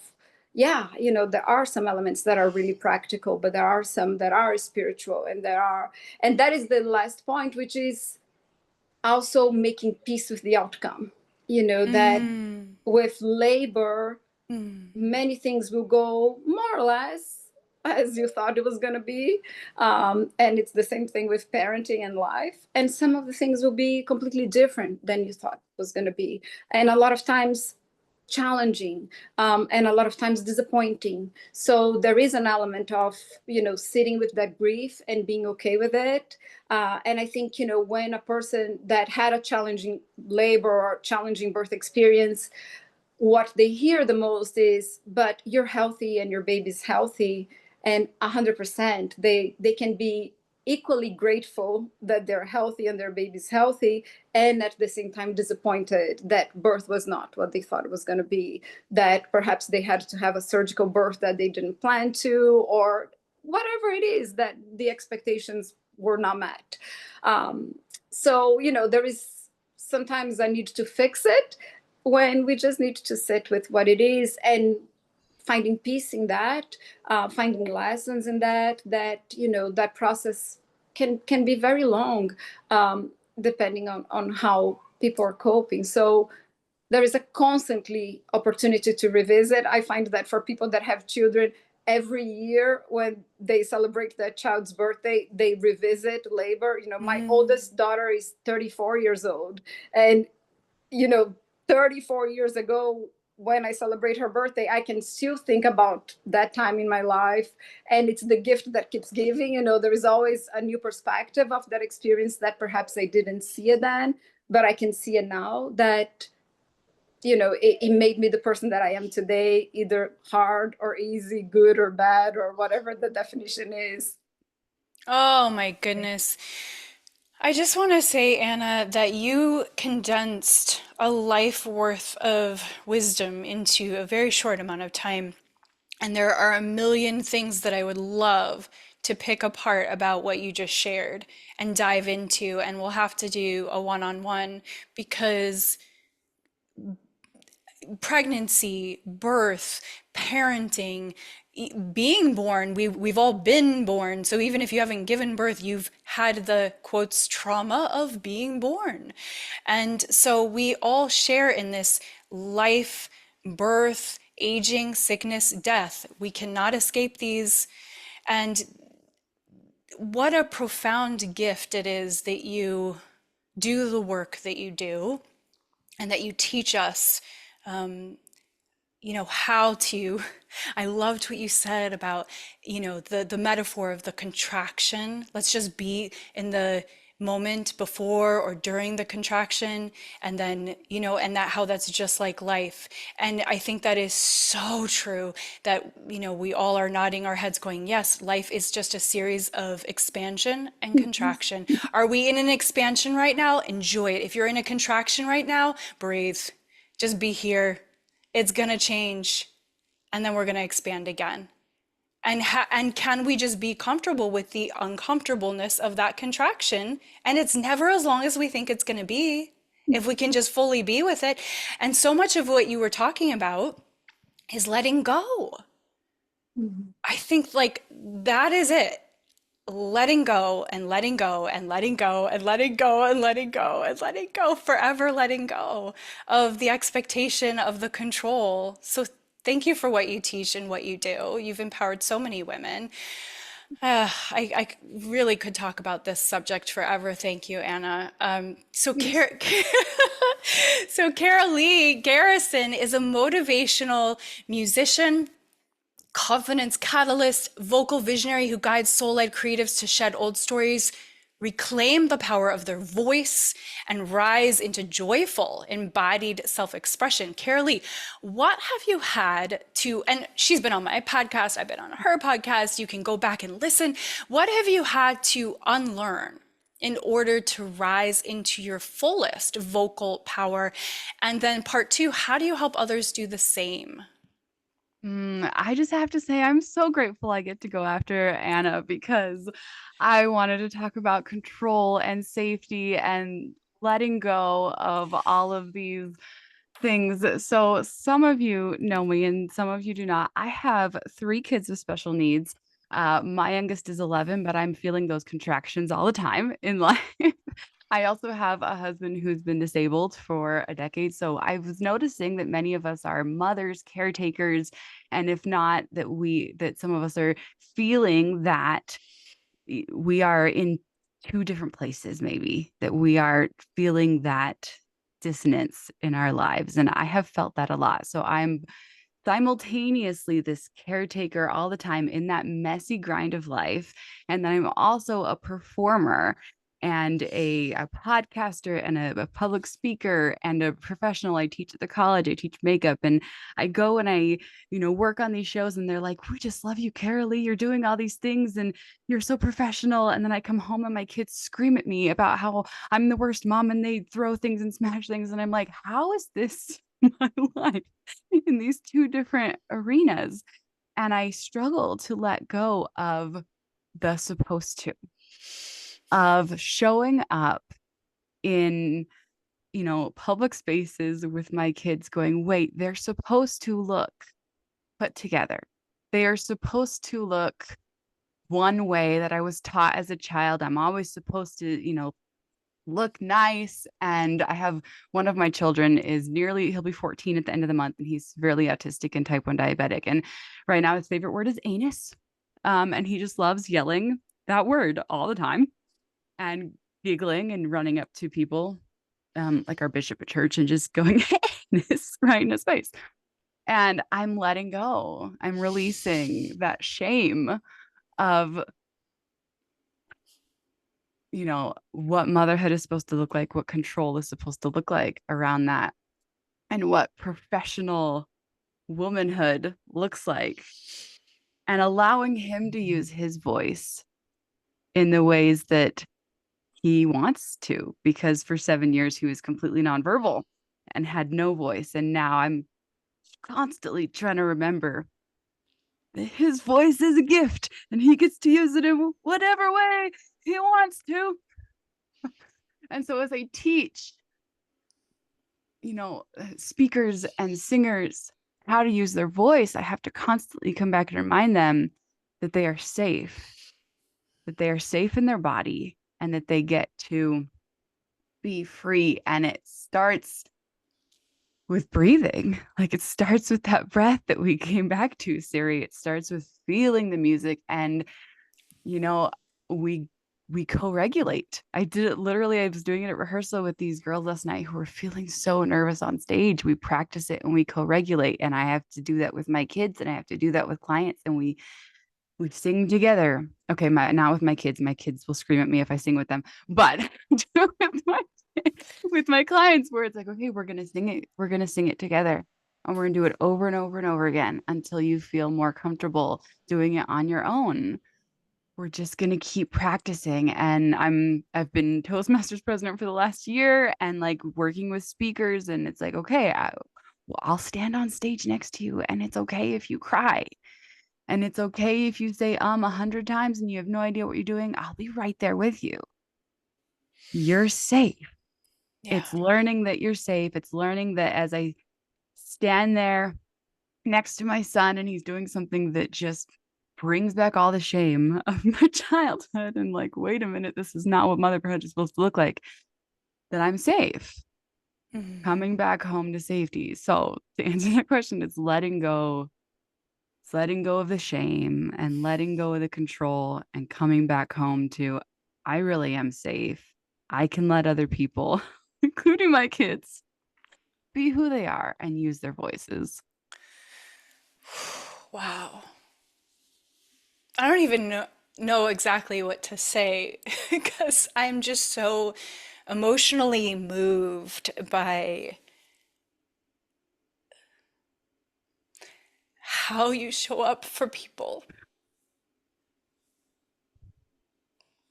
S5: there are some elements that are really practical, but there are some that are spiritual, and that is the last point, which is also making peace with the outcome. That with labor, many things will go more or less as you thought it was going to be. And it's the same thing with parenting and life. And some of the things will be completely different than you thought it was going to be. And a lot of times challenging, and a lot of times disappointing. So there is an element of, sitting with that grief and being okay with it. And I think, when a person that had a challenging labor or challenging birth experience, what they hear the most is, but you're healthy and your baby's healthy. And 100%, they can be equally grateful that they're healthy and their baby's healthy, and at the same time disappointed that birth was not what they thought it was going to be, that perhaps they had to have a surgical birth that they didn't plan to, or whatever it is, that the expectations were not met. So, there is sometimes a need to fix it, when we just need to sit with what it is and finding peace in that, finding lessons in that that process can be very long, depending on how people are coping. So there is a constantly opportunity to revisit. I find that for people that have children, every year when they celebrate their child's birthday, they revisit labor. You know, my oldest daughter is 34 years old. And, you know, 34 years ago, when I celebrate her birthday, I can still think about that time in my life. And it's the gift that keeps giving. You know, there is always a new perspective of that experience that perhaps I didn't see it then, but I can see it now, that, you know, it made me the person that I am today, either hard or easy, good or bad, or whatever the definition is.
S1: Oh my goodness. I just want to say, Anna, that you condensed a life worth of wisdom into a very short amount of time. And there are a million things that I would love to pick apart about what you just shared and dive into. And we'll have to do a one-on-one because pregnancy, birth, parenting, being born, we've all been born. So even if you haven't given birth, you've had the quotes trauma of being born. And so we all share in this life, birth, aging, sickness, death. We cannot escape these. And what a profound gift it is that you do the work that you do and that you teach us how to. I loved what you said about, the metaphor of the contraction. Let's just be in the moment before or during the contraction, and then, and that how that's just like life. And I think that is so true that, we all are nodding our heads going, yes, life is just a series of expansion and contraction. Are we in an expansion right now? Enjoy it. If you're in a contraction right now, breathe. Just be here. It's gonna change, and then we're gonna expand again. And can we just be comfortable with the uncomfortableness of that contraction? And it's never as long as we think it's gonna be, if we can just fully be with it. And so much of what you were talking about is letting go. I think like that is it. Letting go and letting go and letting go and letting go and letting go and letting go, forever letting go of the expectation of the control. So thank you for what you teach and what you do. You've empowered so many women. I really could talk about this subject forever. Thank you, Anna. So Cara Lee Garrison is a motivational musician, confidence catalyst, vocal visionary who guides soul-led creatives to shed old stories, reclaim the power of their voice, and rise into joyful, embodied self-expression. Cara Lee, what have you had to, and she's been on my podcast, I've been on her podcast, you can go back and listen. What have you had to unlearn in order to rise into your fullest vocal power? And then part two, how do you help others do the same?
S6: I just have to say I'm so grateful I get to go after Anna because I wanted to talk about control and safety and letting go of all of these things. So some of you know me and some of you do not. I have 3 kids with special needs. My youngest is 11, but I'm feeling those contractions all the time in life. I also have a husband who's been disabled for a decade. So I was noticing that many of us are mothers, caretakers, and if not, that some of us are feeling that we are in 2 different places, maybe, that we are feeling that dissonance in our lives. And I have felt that a lot. So I'm simultaneously this caretaker all the time in that messy grind of life. And then I'm also a performer and a podcaster and a public speaker and a professional. I teach at the college, I teach makeup, and I go and I, work on these shows and they're like, we just love you, Cara Lee. You're doing all these things and you're so professional. And then I come home and my kids scream at me about how I'm the worst mom and they throw things and smash things. And I'm like, how is this my life in these 2 different arenas? And I struggle to let go of the supposed to, of showing up in, public spaces with my kids going, wait, they're supposed to look put together. They are supposed to look one way that I was taught as a child. I'm always supposed to, look nice. And I have one of my children he'll be 14 at the end of the month, and he's severely autistic and type 1 diabetic. And right now his favorite word is anus. And he just loves yelling that word all the time and giggling and running up to people, like our bishop at church, and just going anus right in his face. And I'm letting go. I'm releasing that shame of, what motherhood is supposed to look like, what control is supposed to look like around that, and what professional womanhood looks like, and allowing him to use his voice in the ways that he wants to, because for 7 years he was completely nonverbal and had no voice. And now I'm constantly trying to remember that his voice is a gift and he gets to use it in whatever way he wants to. And so as I teach, speakers and singers how to use their voice, I have to constantly come back and remind them that they are safe, in their body, and that they get to be free. And it starts with breathing. Like, it starts with that breath that we came back to, Siri. It starts with feeling the music, and we co-regulate. I did it literally. I was doing it at rehearsal with these girls last night who were feeling so nervous on stage. We practice it and we co-regulate. And I have to do that with my kids, and I have to do that with clients, and we sing together. Okay, not with my kids. My kids will scream at me if I sing with them, but with my clients, where it's like, okay, we're gonna sing it. We're gonna sing it together, and we're gonna do it over and over and over again until you feel more comfortable doing it on your own. We're just going to keep practicing. And I've been Toastmasters president for the last year, and like working with speakers. And it's like, okay, I'll stand on stage next to you, and it's okay if you cry. And it's okay if you say 100 times and you have no idea what you're doing. I'll be right there with you. You're safe.
S1: Yeah.
S6: It's learning that you're safe. It's learning that as I stand there next to my son and he's doing something that just brings back all the shame of my childhood, and like, wait a minute, this is not what motherhood is supposed to look like, that I'm safe.
S1: Mhm.
S6: Coming back home to safety. So to answer that question, it's letting go. It's letting go of the shame and letting go of the control, and coming back home to, I really am safe. I can let other people, including my kids, be who they are and use their voices.
S1: Wow. I don't even know exactly what to say because I'm just so emotionally moved by how you show up for people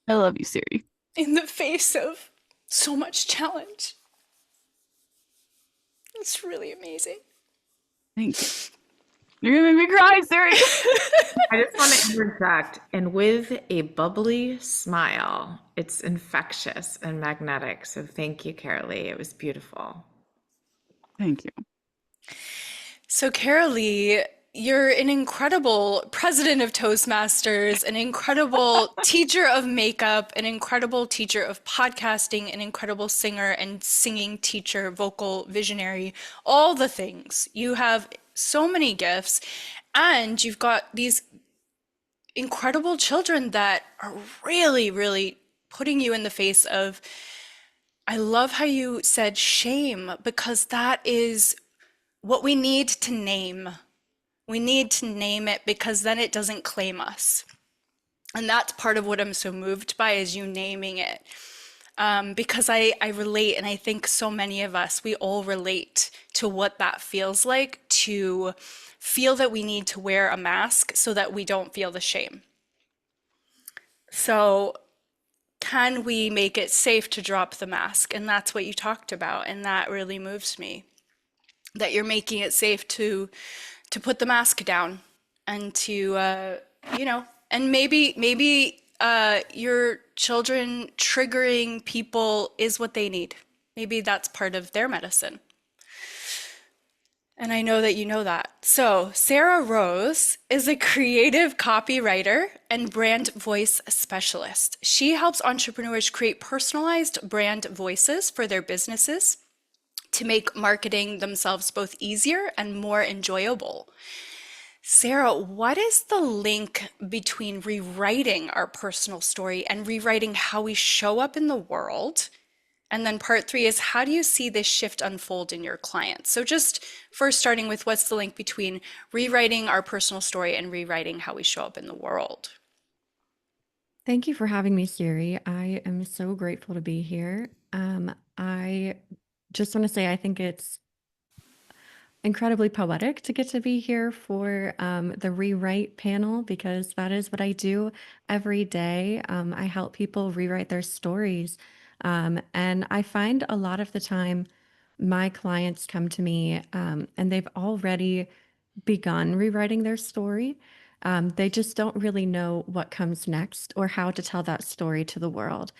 S6: I love you, Siri.
S1: in the face of so much challenge. It's really amazing.
S6: Thank you. You're gonna make me cry, Siri.
S3: I just want to interject, and with a bubbly smile. It's infectious and magnetic. So thank you, Carolee. It was beautiful.
S6: Thank you.
S1: So, Carolee, you're an incredible president of Toastmasters, an incredible teacher of makeup, an incredible teacher of podcasting, an incredible singer and singing teacher, vocal visionary, all the things. You have so many gifts, and you've got these incredible children that are really, really putting you in the face of. I love how you said shame, because that is what we need to name. We need to name it, because then it doesn't claim us. And that's part of what I'm so moved by, is you naming it. Because I relate, and I think so many of us, we all relate to what that feels like, to feel that we need to wear a mask so that we don't feel the shame. So can we make it safe to drop the mask? And that's what you talked about, and that really moves me, that you're making it safe to put the mask down, and to and maybe your children triggering people is what they need. Maybe that's part of their medicine. And I know that you know that. So, Sarah Rose is a creative copywriter and brand voice specialist. She helps entrepreneurs create personalized brand voices for their businesses to make marketing themselves both easier and more enjoyable. Sarah, what is the link between rewriting our personal story and rewriting how we show up in the world? And then part three is, how do you see this shift unfold in your clients? So just first starting with, what's the link between rewriting our personal story and rewriting how we show up in the world?
S7: Thank you for having me, Siri. I am so grateful to be here. I just want to say I think it's incredibly poetic to get to be here for the rewrite panel, because that is what I do every day. I help people rewrite their stories. And I find a lot of the time my clients come to me and they've already begun rewriting their story. They just don't really know what comes next or how to tell that story to the world.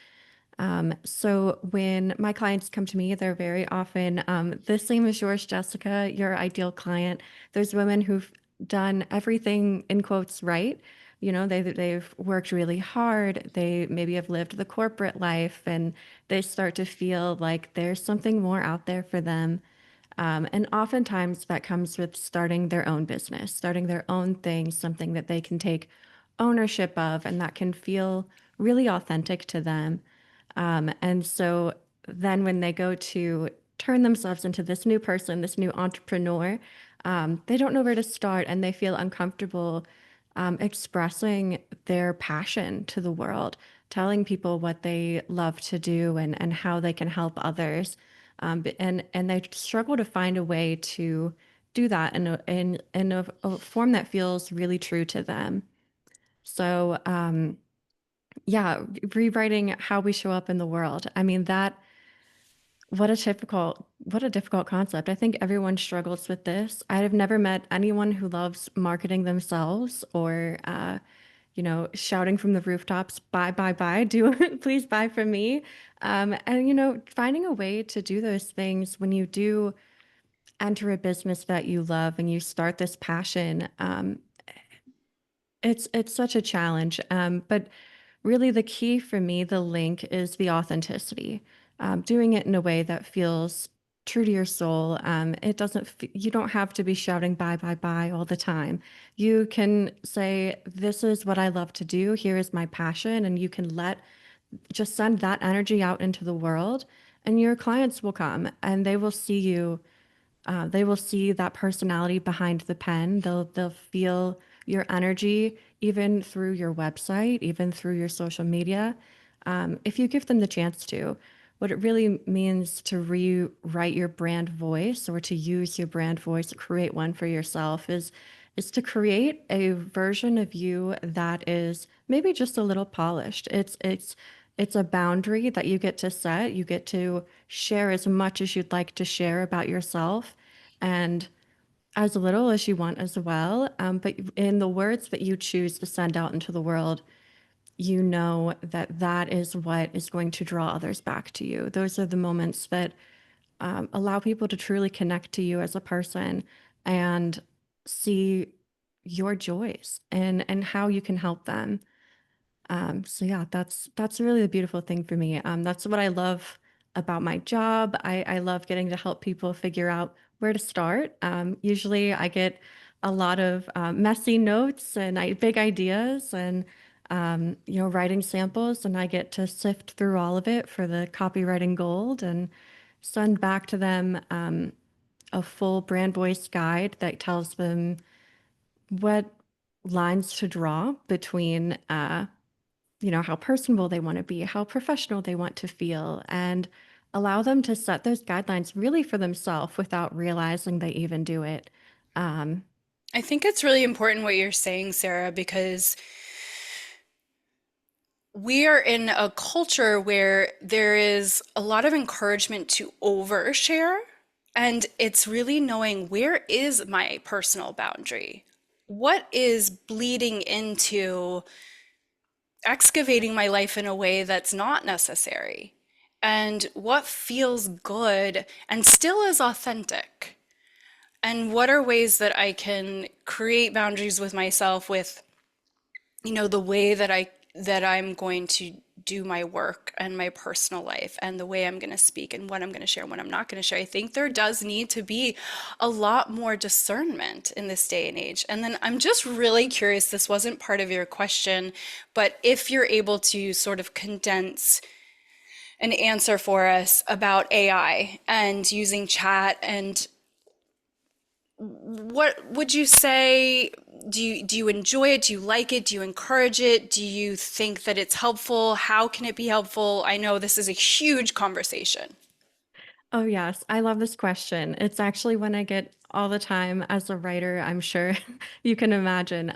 S7: So when my clients come to me, they're very often the same as yours, Jessica, your ideal client. There's women who've done everything in quotes right. You know, they've worked really hard. They maybe have lived the corporate life, and they start to feel like there's something more out there for them. And oftentimes that comes with starting their own business, starting their own thing, something that they can take ownership of and that can feel really authentic to them. And so then when they go to turn themselves into this new person, this new entrepreneur, they don't know where to start and they feel uncomfortable expressing their passion to the world, telling people what they love to do and how they can help others. And they struggle to find a way to do that in a form that feels really true to them. So, yeah, rewriting how we show up in the world. I mean, that what a difficult concept. I think everyone struggles with this. I have never met anyone who loves marketing themselves or shouting from the rooftops, buy, buy, buy, do please buy from me. And finding a way to do those things when you do enter a business that you love and you start this passion, it's such a challenge. But really, the key for me, the link is the authenticity. Doing it in a way that feels true to your soul. It doesn't. You don't have to be shouting "bye, bye, bye" all the time. You can say, "This is what I love to do. Here is my passion," and you can just send that energy out into the world, and your clients will come and they will see you. They will see that personality behind the pen. They'll feel your energy even through your website, even through your social media, if you give them the chance to. What it really means to rewrite your brand voice or to use your brand voice, create one for yourself, is to create a version of you that is maybe just a little polished. It's a boundary that you get to set. You get to share as much as you'd like to share about yourself and as little as you want as well. But in the words that you choose to send out into the world, you know that that is what is going to draw others back to you. Those are the moments that allow people to truly connect to you as a person and see your joys and how you can help them. So yeah, that's really the beautiful thing for me. That's what I love about my job. I love getting to help people figure out where to start. Usually I get a lot of messy notes and big ideas and writing samples, and I get to sift through all of it for the copywriting gold and send back to them a full brand voice guide that tells them what lines to draw between how personable they want to be, how professional they want to feel, and allow them to set those guidelines really for themselves without realizing they even do it. Um,
S1: I think it's really important what you're saying, Sarah, because we are in a culture where there is a lot of encouragement to overshare, and it's really knowing, where is my personal boundary? What is bleeding into excavating my life in a way that's not necessary? And what feels good and still is authentic? And what are ways that I can create boundaries with myself with, the way that I'm going to do my work and my personal life and the way I'm going to speak and what I'm going to share and what I'm not going to share. I think there does need to be a lot more discernment in this day and age. And then I'm just really curious, this wasn't part of your question, but if you're able to sort of condense an answer for us about AI and using chat, and what would you say? Do you enjoy it? Do you like it? Do you encourage it? Do you think that it's helpful? How can it be helpful? I know this is a huge conversation.
S7: Oh, yes. I love this question. It's actually one I get all the time as a writer, I'm sure you can imagine.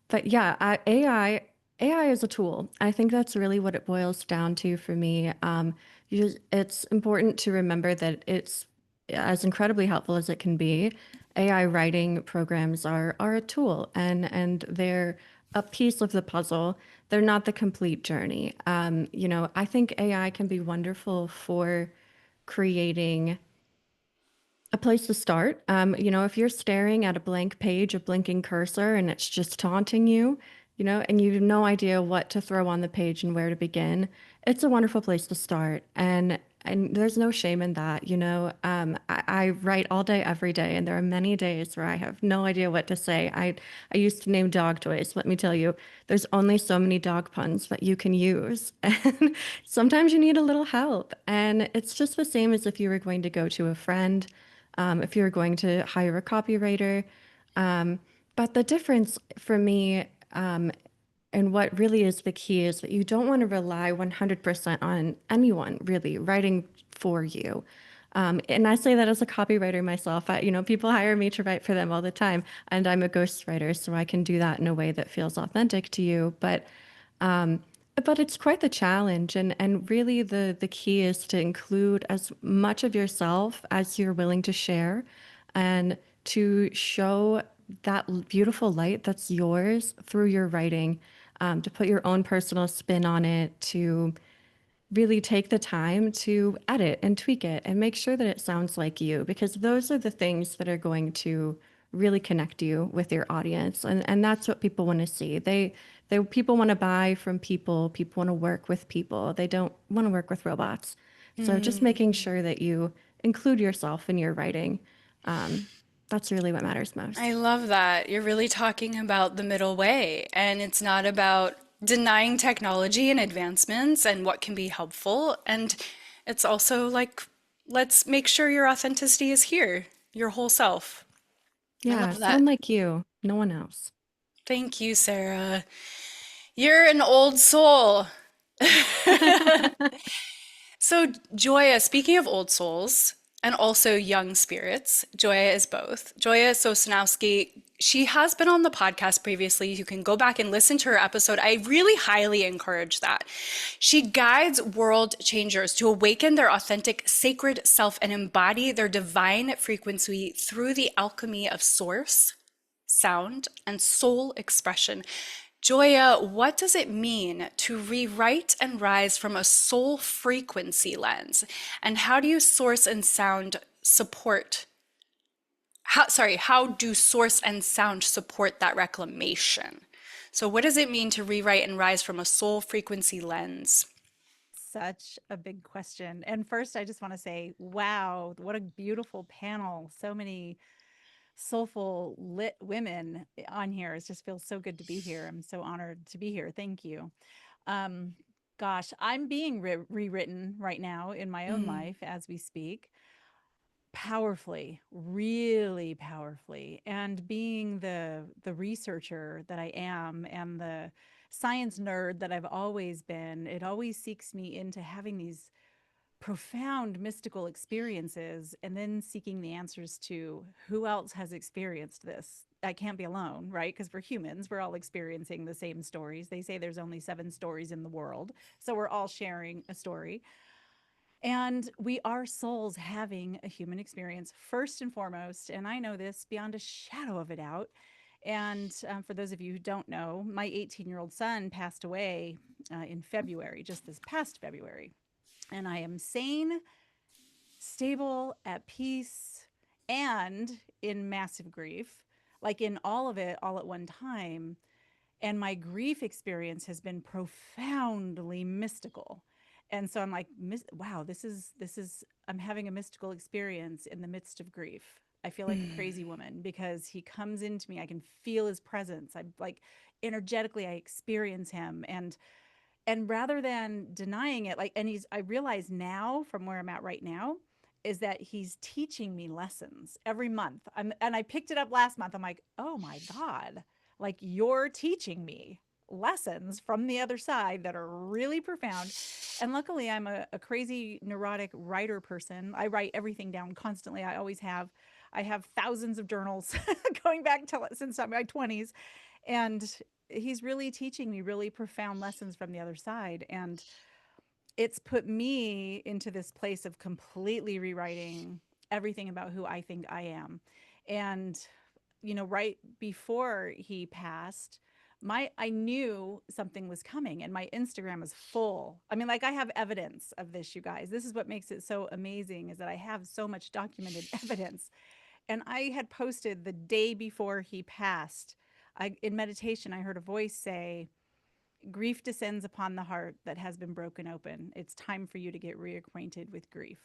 S7: But yeah, AI is a tool. I think that's really what it boils down to for me. It's important to remember that it's as incredibly helpful as it can be. AI writing programs are a tool, and they're a piece of the puzzle. They're not the complete journey. I think AI can be wonderful for creating a place to start. If you're staring at a blank page, a blinking cursor, and it's just taunting you, and you have no idea what to throw on the page and where to begin, it's a wonderful place to start. And there's no shame in that. I write all day, every day, and there are many days where I have no idea what to say. I used to name dog toys. Let me tell you, there's only so many dog puns that you can use, and sometimes you need a little help. And it's just the same as if you were going to go to a friend, if you're going to hire a copywriter. Um, but the difference for me, and what really is the key, is that you don't want to rely 100% on anyone really writing for you. And I say that as a copywriter myself. People hire me to write for them all the time, and I'm a ghostwriter, so I can do that in a way that feels authentic to you. But it's quite the challenge, and really the key is to include as much of yourself as you're willing to share, and to show that beautiful light that's yours through your writing, to put your own personal spin on it, to really take the time to edit and tweak it and make sure that it sounds like you, because those are the things that are going to really connect you with your audience, and that's what people want to see. They people want to buy from people. People want to work with people. They don't want to work with robots. So just making sure that you include yourself in your writing, that's really what matters
S1: I
S7: most.
S1: love that. You're really talking about the middle way, and it's not about denying technology and advancements and what can be helpful. And it's also like, let's make sure your authenticity is here, your whole self. I
S7: Yeah,
S1: love that.
S7: sound like you, no one else.
S1: Thank you, Sarah. You're an old soul. So, Joya, speaking of old souls and also young spirits, Joya is both. Joya Sosanowski, she has been on the podcast previously. You can go back and listen to her episode. I really highly encourage that. She guides world changers to awaken their authentic sacred self and embody their divine frequency through the alchemy of source, sound, and soul expression. Joya, what does it mean to rewrite and rise from a soul frequency lens? And how do you source and sound support? How do source and sound support that reclamation? So, what does it mean to rewrite and rise from a soul frequency lens?
S8: Such a big question. And first, I just want to say, wow, what a beautiful panel. So many soulful, lit women on here. It just feels so good to be here. I'm so honored to be here. Thank you. Um, Gosh, I'm being rewritten right now in my own
S1: Mm.
S8: life as we speak, powerfully, really powerfully. And being the researcher that I am, and the science nerd that I've always been, it always seeks me into having these profound mystical experiences, and then seeking the answers to who else has experienced this. I can't be alone, right? Because we're humans, we're all experiencing the same stories. They say there's only 7 stories in the world, so we're all sharing a story. And we are souls having a human experience first and foremost. And I know this beyond a shadow of a doubt. And for those of you who don't know, my 18-year-old son passed away in February, just this past February. And I am sane, stable, at peace, and in massive grief, like in all of it all at one time. And my grief experience has been profoundly mystical. And so I'm like, wow, this is I'm having a mystical experience in the midst of grief. I feel like a
S1: Mm.
S8: crazy woman because he comes into me. I can feel his presence. I like energetically I experience him, and rather than denying it, like, and I realize now from where I'm at right now is that he's teaching me lessons every month. And I picked it up last month. I'm like, oh my God, like you're teaching me lessons from the other side that are really profound. And luckily I'm a crazy neurotic writer person. I write everything down constantly. I always have. I have thousands of journals going back to since my 20s. And he's really teaching me really profound lessons from the other side. And it's put me into this place of completely rewriting everything about who I think I am. And, right before he passed, I knew something was coming and my Instagram was full. I mean, like I have evidence of this, you guys. This is what makes it so amazing is that I have so much documented evidence. And I had posted the day before he passed. In meditation, I heard a voice say, grief descends upon the heart that has been broken open. It's time for you to get reacquainted with grief.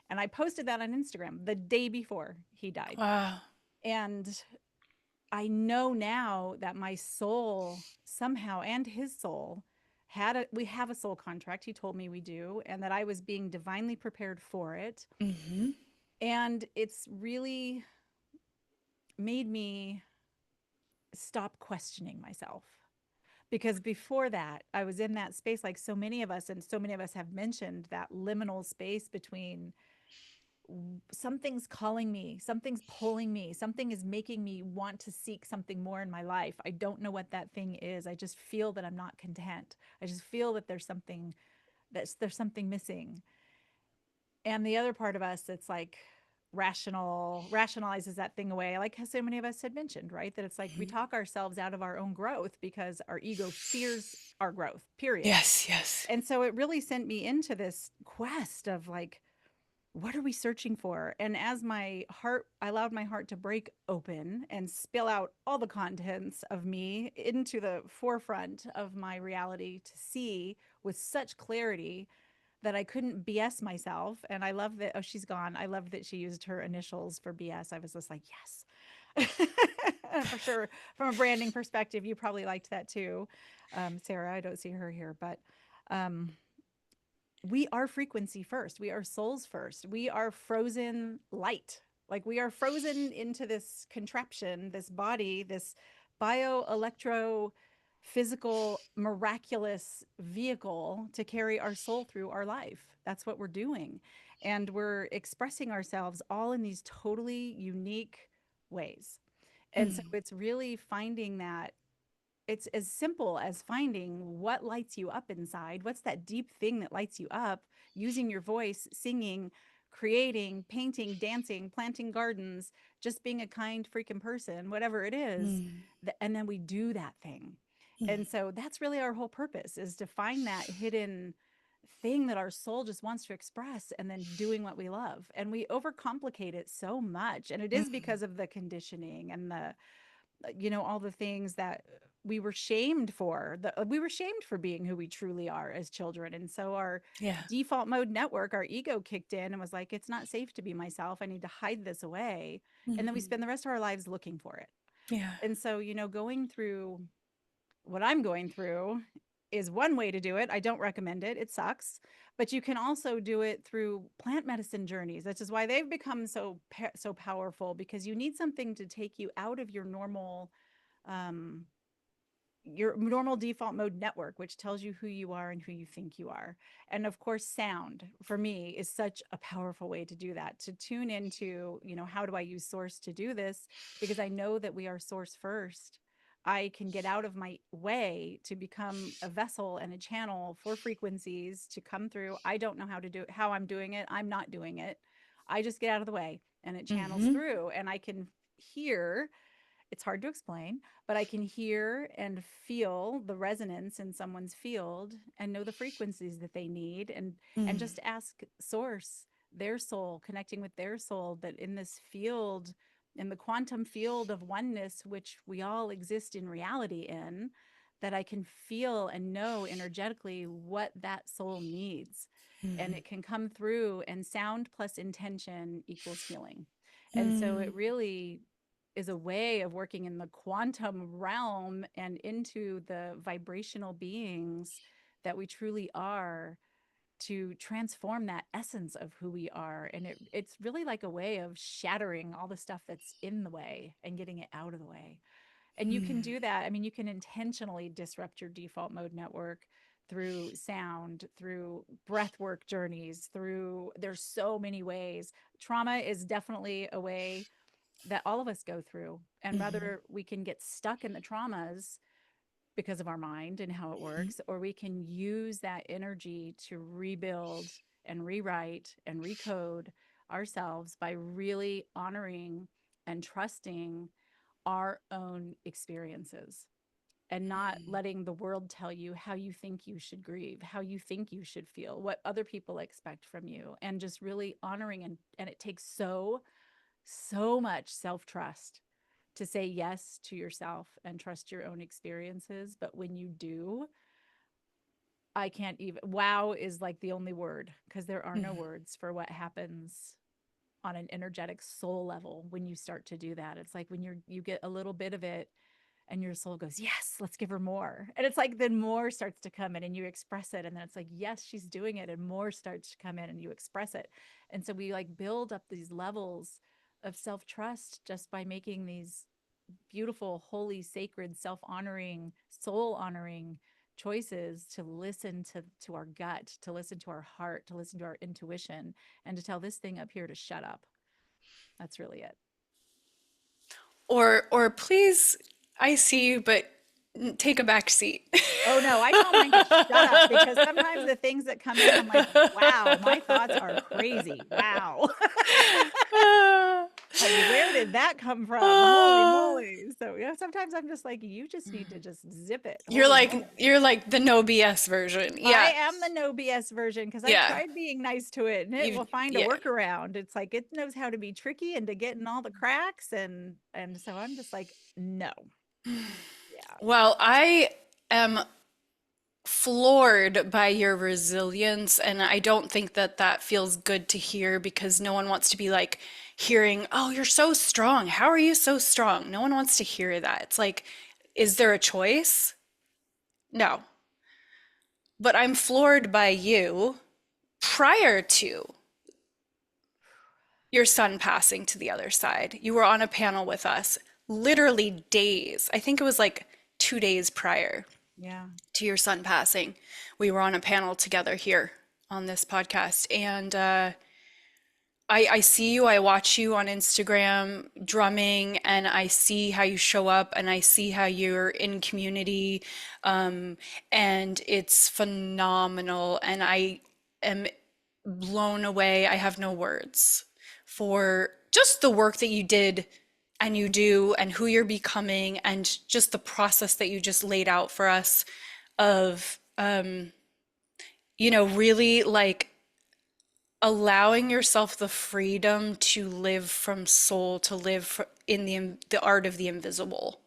S8: And I posted that on Instagram the day before he died.
S1: Wow.
S8: And I know now that my soul somehow and his soul we have a soul contract. He told me we do, and that I was being divinely prepared for it.
S1: Mm-hmm.
S8: And it's really made me stop questioning myself. Because before that, I was in that space, like so many of us, and so many of us have mentioned that liminal space between something's calling me, something's pulling me, something is making me want to seek something more in my life. I don't know what that thing is. I just feel that I'm not content. I just feel that there's something missing. And the other part of us that's like rationalizes that thing away, like so many of us had mentioned, right? That it's like we talk ourselves out of our own growth because our ego fears our growth, period.
S1: Yes, yes.
S8: And so it really sent me into this quest of like, what are we searching for? And as I allowed my heart to break open and spill out all the contents of me into the forefront of my reality to see with such clarity that I couldn't BS myself. And I love that, oh, she's gone. I love that she used her initials for BS. I was just like, yes. For sure. From a branding perspective, you probably liked that too. Sarah, I don't see her here, but um, we are frequency first. We are souls first. We are frozen light. Like we are frozen into this contraption, this body, this bio electro physical miraculous vehicle to carry our soul through our life. That's what we're doing. And we're expressing ourselves all in these totally unique ways. And so it's really finding that it's as simple as finding what lights you up inside. What's that deep thing that lights you up? Using your voice, singing, creating, painting, dancing, planting gardens, just being a kind freaking person, whatever it is. And then we do that thing. And so that's really our whole purpose, is to find that hidden thing that our soul just wants to express and then doing what we love. And we overcomplicate it so much. And it is because of the conditioning and all the things that we were shamed for. We were shamed for being who we truly are as children. And so our
S1: Yeah.
S8: default mode network, our ego kicked in and was like, it's not safe to be myself. I need to hide this away. And then we spend the rest of our lives looking for it.
S1: Yeah.
S8: And so, going through what I'm going through is one way to do it. I don't recommend it. It sucks. But you can also do it through plant medicine journeys. That's just why they've become so powerful, because you need something to take you out of um, your normal default mode network, which tells you who you are and who you think you are. And of course, sound for me is such a powerful way to do that, to tune into, how do I use source to do this? Because I know that we are source first. I can get out of my way to become a vessel and a channel for frequencies to come through. I don't know how to do it, how I'm doing it. I'm not doing it. I just get out of the way and it channels through, and I can hear. It's hard to explain, but I can hear and feel the resonance in someone's field and know the frequencies that they need, and just ask source, their soul, connecting with their soul, that in this field, in the quantum field of oneness, which we all exist in reality in, that I can feel and know energetically what that soul needs. And it can come through, and sound plus intention equals healing. And so it really is a way of working in the quantum realm and into the vibrational beings that we truly are, to transform that essence of who we are. And it's really like a way of shattering all the stuff that's in the way and getting it out of the way. And you can do that. I mean, you can intentionally disrupt your default mode network through sound, through breath work journeys, through, there's so many ways. Trauma is definitely a way that all of us go through. And whether we can get stuck in the traumas because of our mind and how it works, or we can use that energy to rebuild and rewrite and recode ourselves by really honoring and trusting our own experiences, and not letting the world tell you how you think you should grieve, how you think you should feel, what other people expect from you, and just really honoring. And it takes so much self-trust to say yes to yourself and trust your own experiences. But when you do, I can't even, wow is like the only word, because there are no words for what happens on an energetic soul level when you start to do that. It's like when you get a little bit of it and your soul goes, yes, let's give her more. And it's like, then more starts to come in and you express it. And then it's like, yes, she's doing it. And more starts to come in and you express it. And so we like build up these levels of self-trust just by making these beautiful, holy, sacred, self-honoring, soul-honoring choices to listen to our gut, to listen to our heart, to listen to our intuition, and to tell this thing up here to shut up. That's really it.
S1: Or please, I see you, but take a back seat.
S8: Oh no, I tell mine to shut up, because sometimes the things that come in, I'm like, wow, my thoughts are crazy. Wow. Like, where did that come from? Holy moly. So sometimes I'm just like, you just need to just zip it.
S1: You're like the no BS version. Yeah.
S8: I am the no BS version, because I tried being nice to it, and it will find a workaround. It's like, it knows how to be tricky and to get in all the cracks. And so I'm just like, no. Yeah.
S1: Well, I am floored by your resilience, and I don't think that feels good to hear, because no one wants to be like hearing, oh, you're so strong. How are you so strong? No one wants to hear that. It's like, is there a choice? No. But I'm floored by you prior to your son passing to the other side. You were on a panel with us literally days. I think it was like 2 days prior to your son passing. We were on a panel together here on this podcast. And I see you, I watch you on Instagram drumming, and I see how you show up, and I see how you're in community. And it's phenomenal. And I am blown away. I have no words for just the work that you did and you do, and who you're becoming, and just the process that you just laid out for us of, really like allowing yourself the freedom to live from soul, to live in the art of the invisible.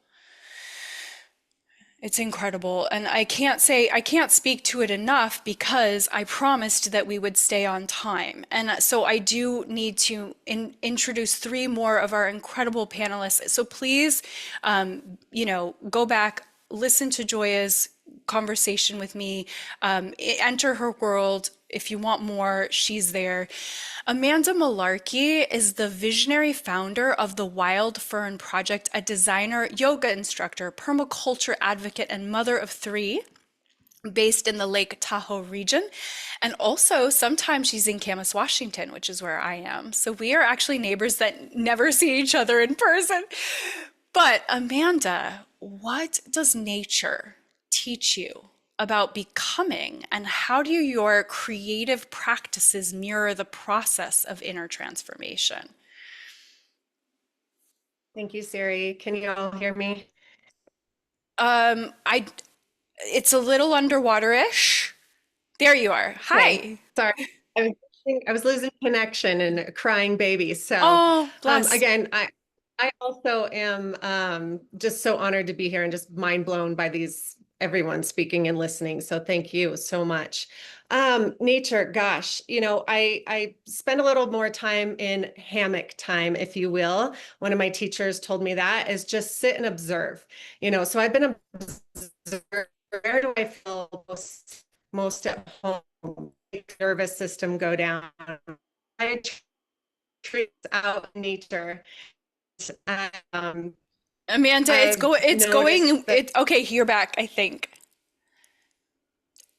S1: It's incredible. And I can't speak to it enough, because I promised that we would stay on time. And so I do need to introduce 3 more of our incredible panelists. So please, go back, listen to Joya's conversation with me, enter her world. If you want more, she's there. Amanda Malarkey is the visionary founder of the Wild Fern Project, a designer, yoga instructor, permaculture advocate, and mother of 3, based in the Lake Tahoe region. And also sometimes she's in Camas, Washington, which is where I am. So we are actually neighbors that never see each other in person. But Amanda, what does nature teach you about becoming, and how do your creative practices mirror the process of inner transformation?
S9: Thank you, Siri. Can you all hear me?
S1: It's a little underwater-ish. There you are. Hi.
S9: Okay. Sorry. losing connection and a crying baby. So
S1: Oh, bless.
S9: again, I also am just so honored to be here and just mind blown by everyone speaking and listening. So thank you so much. Nature, gosh, I spend a little more time in hammock time, if you will. One of my teachers told me that is just sit and observe, so I've been observing. Where do I feel most at home? Nervous system go down. I treat out in nature.
S1: Amanda, okay, you're back, I think.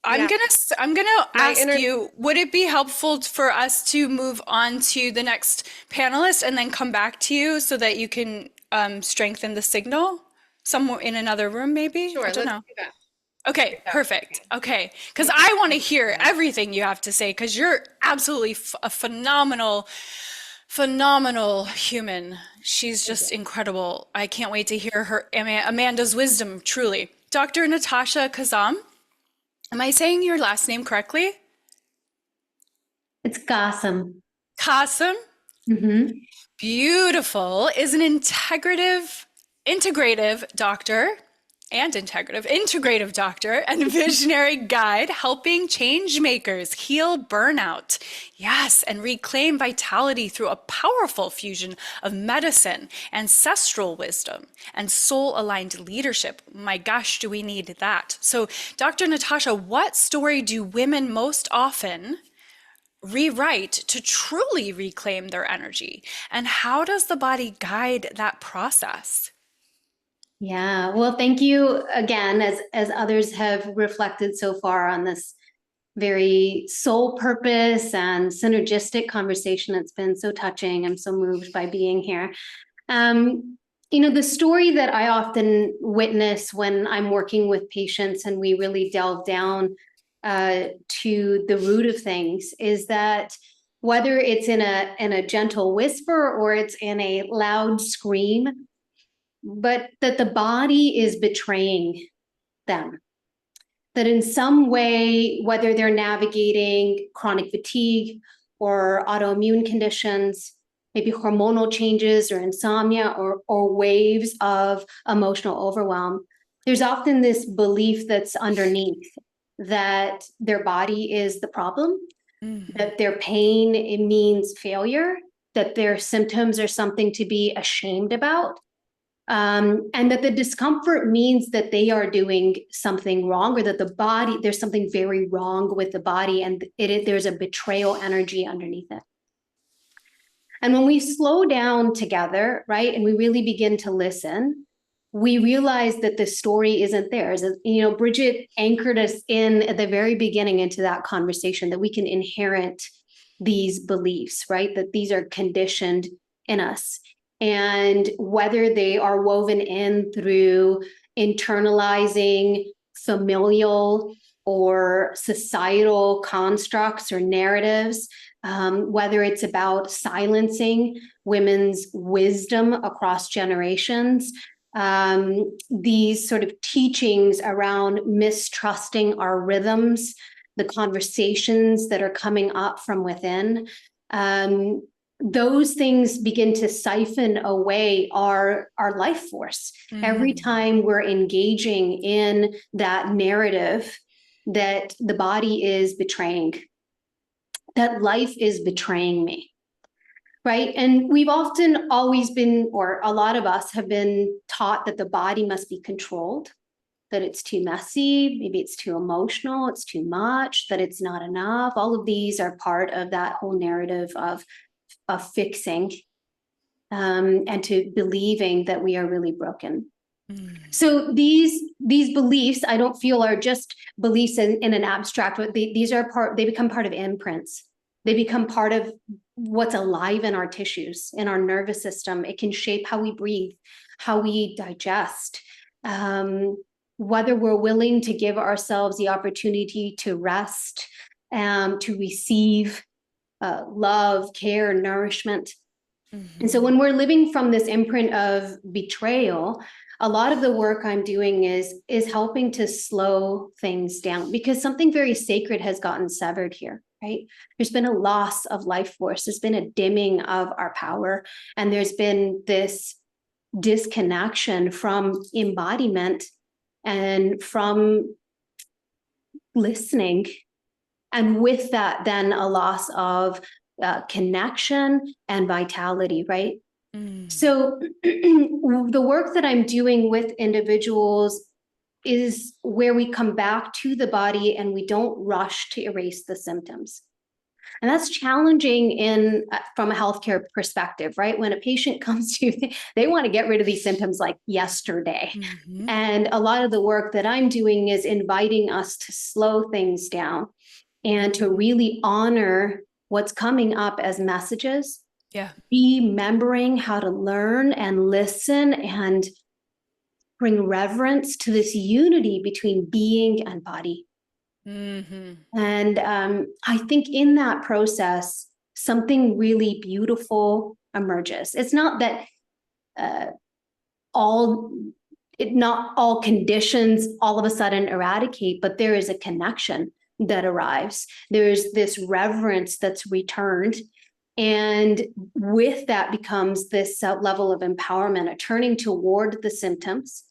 S1: I'm gonna ask you, would it be helpful for us to move on to the next panelist and then come back to you so that you can strengthen the signal somewhere in another room, maybe?
S9: Sure,
S1: I don't know.
S9: do that.
S1: Okay, perfect. Okay, because I want to hear everything you have to say, because you're absolutely a phenomenal human. She's just incredible. I can't wait to hear her Amanda's wisdom, truly. Dr. Natasha Kazam, am I saying your last name correctly?
S10: It's Qasim.
S1: Qasim?
S10: Mm-hmm.
S1: Beautiful. Is an integrative doctor and visionary guide helping change makers heal burnout. Yes, and reclaim vitality through a powerful fusion of medicine, ancestral wisdom, and soul-aligned leadership. My gosh, do we need that? So, Dr. Natasha, what story do women most often rewrite to truly reclaim their energy? And how does the body guide that process?
S10: Yeah, well, thank you again, as others have reflected so far on this very soul purpose and synergistic conversation. It's been so touching. I'm so moved by being here. The story that I often witness when I'm working with patients and we really delve down to the root of things is that whether it's in a gentle whisper or it's in a loud scream, but that the body is betraying them. That in some way, whether they're navigating chronic fatigue or autoimmune conditions, maybe hormonal changes or insomnia or waves of emotional overwhelm, there's often this belief that's underneath that their body is the problem, that their pain, it means failure, that their symptoms are something to be ashamed about. And that the discomfort means that they are doing something wrong, or that the body, there's something very wrong with the body, and there's a betrayal energy underneath it. And when we slow down together, right, and we really begin to listen, we realize that the story isn't theirs. Bridget anchored us in at the very beginning into that conversation, that we can inherit these beliefs, right, that these are conditioned in us. And whether they are woven in through internalizing familial or societal constructs or narratives, whether it's about silencing women's wisdom across generations, these sort of teachings around mistrusting our rhythms, the conversations that are coming up from within, those things begin to siphon away our life force. Every time we're engaging in that narrative that the body is betraying, that life is betraying me, right? And we've often always been, or a lot of us have been taught that the body must be controlled, that it's too messy, maybe it's too emotional, it's too much, that it's not enough. All of these are part of that whole narrative of fixing and to believing that we are really broken. So these beliefs, I don't feel are just beliefs in an abstract way. They become part of imprints. They become part of what's alive in our tissues, in our nervous system. It can shape how we breathe, how we digest, whether we're willing to give ourselves the opportunity to rest, to receive love, care, nourishment. And so when we're living from this imprint of betrayal, a lot of the work I'm doing is helping to slow things down, because something very sacred has gotten severed here. right? There's been a loss of life force. There's been a dimming of our power. And there's been this disconnection from embodiment and from listening. And with that, then a loss of connection and vitality, right? So the work that I'm doing with individuals is where we come back to the body and we don't rush to erase the symptoms. And that's challenging in from a healthcare perspective, right? When a patient comes to you, they want to get rid of these symptoms like yesterday. And a lot of the work that I'm doing is inviting us to slow things down and to really honor what's coming up as messages.
S1: Yeah.
S10: Remembering how to learn and listen and bring reverence to this unity between being and body. And I think in that process, something really beautiful emerges. It's not that not all conditions all of a sudden eradicate, but there is a connection that arrives. There's this reverence that's returned. And with that becomes this level of empowerment, a turning toward the symptoms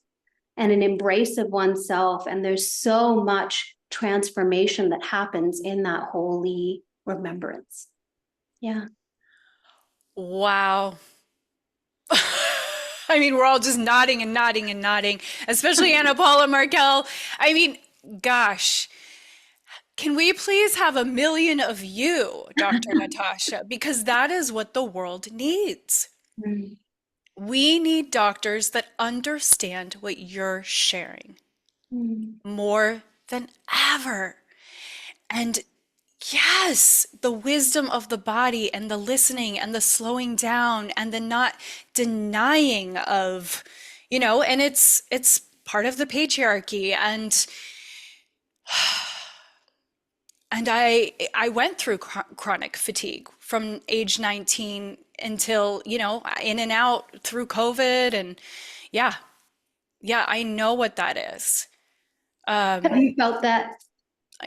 S10: and an embrace of oneself. And there's so much transformation that happens in that holy remembrance. Yeah.
S1: Wow. I mean, we're all just nodding and nodding and nodding, especially Anna Paula Markel. I mean, gosh, can we please have 1 million of you, Dr. Natasha? Because that is what the world needs. We need doctors that understand what you're sharing more than ever. And yes, the wisdom of the body and the listening and the slowing down and the not denying of, and it's part of the patriarchy. And I went through chronic fatigue from age 19 until, in and out through COVID. And yeah, I know what that is.
S10: Have you felt that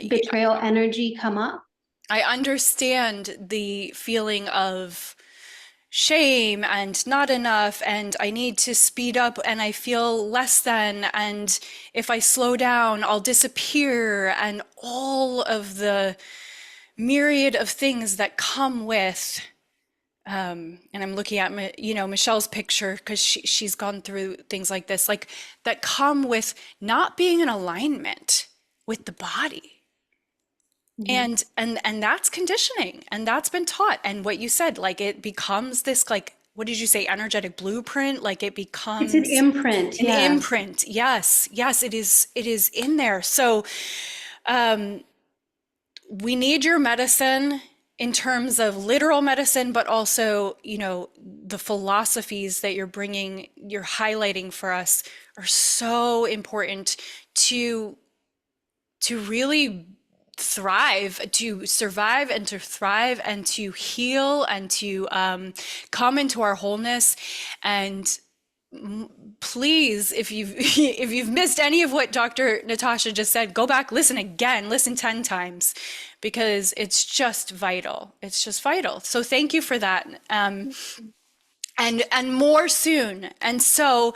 S10: betrayal energy come up?
S1: I understand the feeling of shame and not enough, and I need to speed up, and I feel less than, and if I slow down, I'll disappear, and all of the myriad of things that come with, and I'm looking at, Michelle's picture because she's gone through things like this, like that come with not being in alignment with the body. And that's conditioning, and that's been taught. And what you said, like it becomes this, like, what did you say, energetic blueprint? Like it becomes
S10: it's an imprint.
S1: An imprint. Yes, it is in there. So we need your medicine in terms of literal medicine, but also, the philosophies that you're highlighting for us are so important to really thrive, to survive and to thrive and to heal and to come into our wholeness. And please, if you've missed any of what Dr. Natasha just said, go back, listen again, listen 10 times, because it's just vital. It's just vital. So thank you for that. And more soon. And so,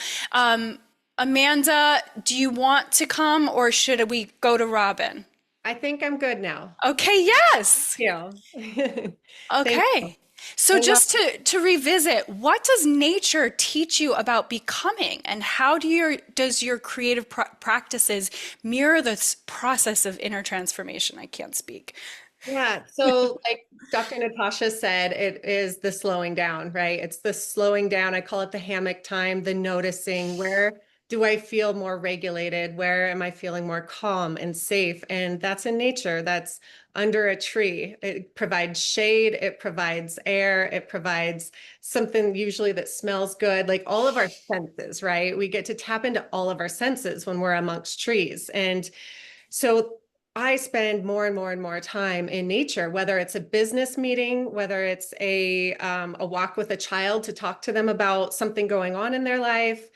S1: Amanda, do you want to come, or should we go to Robin?
S9: I think I'm good now.
S1: Okay, yes.
S9: Yeah.
S1: Okay. So just to revisit, what does nature teach you about becoming, and how does your creative practices mirror this process of inner transformation? I can't speak.
S9: Yeah. So like Dr. Natasha said, it is the slowing down, right? It's the slowing down. I call it the hammock time, the noticing. Where do I feel more regulated? Where am I feeling more calm and safe? And that's in nature. That's under a tree. It provides shade. It provides air. It provides something usually that smells good, like all of our senses, right? We get to tap into all of our senses when we're amongst trees. And so I spend more and more and more time in nature, whether it's a business meeting, whether it's a walk with a child to talk to them about something going on in their life.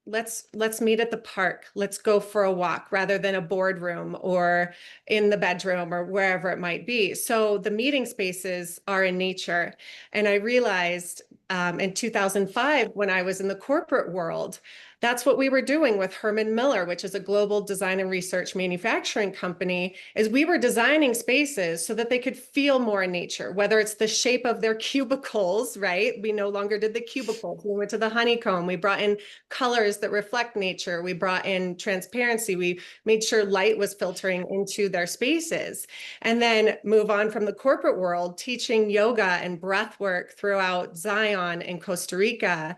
S9: let's meet at the park. Let's go for a walk rather than a boardroom or in the bedroom or wherever it might be. So the meeting spaces are in nature. And I realized in 2005, when I was in the corporate world, that's what we were doing with Herman Miller, which is a global design and research manufacturing company, is we were designing spaces so that they could feel more in nature, whether it's the shape of their cubicles, right? We no longer did the cubicles. We went to the honeycomb. We brought in colors that reflect nature. We brought in transparency. We made sure light was filtering into their spaces. And then move on from the corporate world, teaching yoga and breath work throughout Zion and Costa Rica,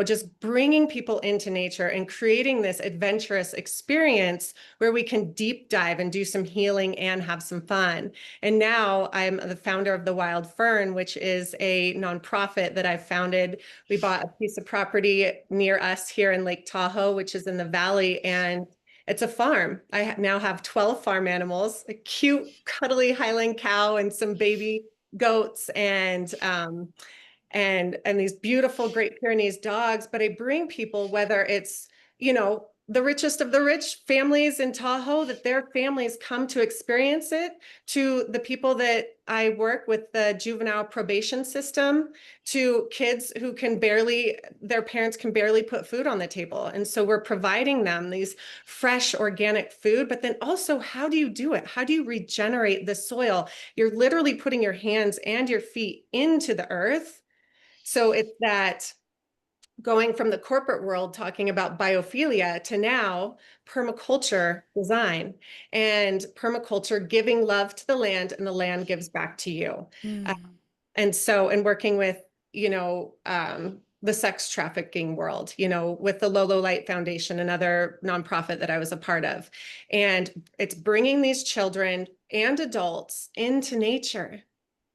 S9: just bringing people into nature and creating this adventurous experience where we can deep dive and do some healing and have some fun. And now I'm the founder of the Wild Fern, which is a nonprofit that I've founded. We bought a piece of property near us here in Lake Tahoe, which is in the valley, and it's a farm. I now have 12 farm animals, a cute, cuddly Highland cow and some baby goats and these beautiful Great Pyrenees dogs. But I bring people, whether it's, the richest of the rich families in Tahoe, that their families come to experience it, to the people that I work with, the juvenile probation system, to kids who their parents can barely put food on the table. And so we're providing them these fresh organic food, but then also, how do you do it? How do you regenerate the soil? You're literally putting your hands and your feet into the earth. So it's that going from the corporate world talking about biophilia to now permaculture design, and permaculture giving love to the land, and the land gives back to you. And working with, the sex trafficking world, with the Lolo Light Foundation, another nonprofit that I was a part of. And it's bringing these children and adults into nature,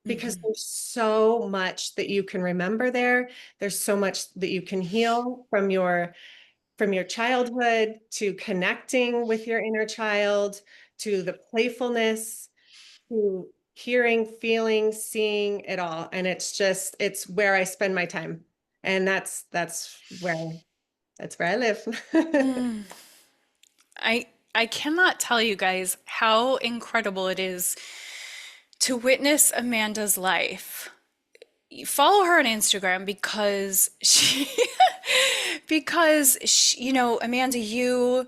S9: because there's so much that you can remember there. There's so much that you can heal from your childhood, to connecting with your inner child, to the playfulness, to hearing, feeling, seeing it all. And it's where I spend my time. And that's where I live.
S1: I cannot tell you guys how incredible it is to witness Amanda's life. You follow her on Instagram because Amanda, you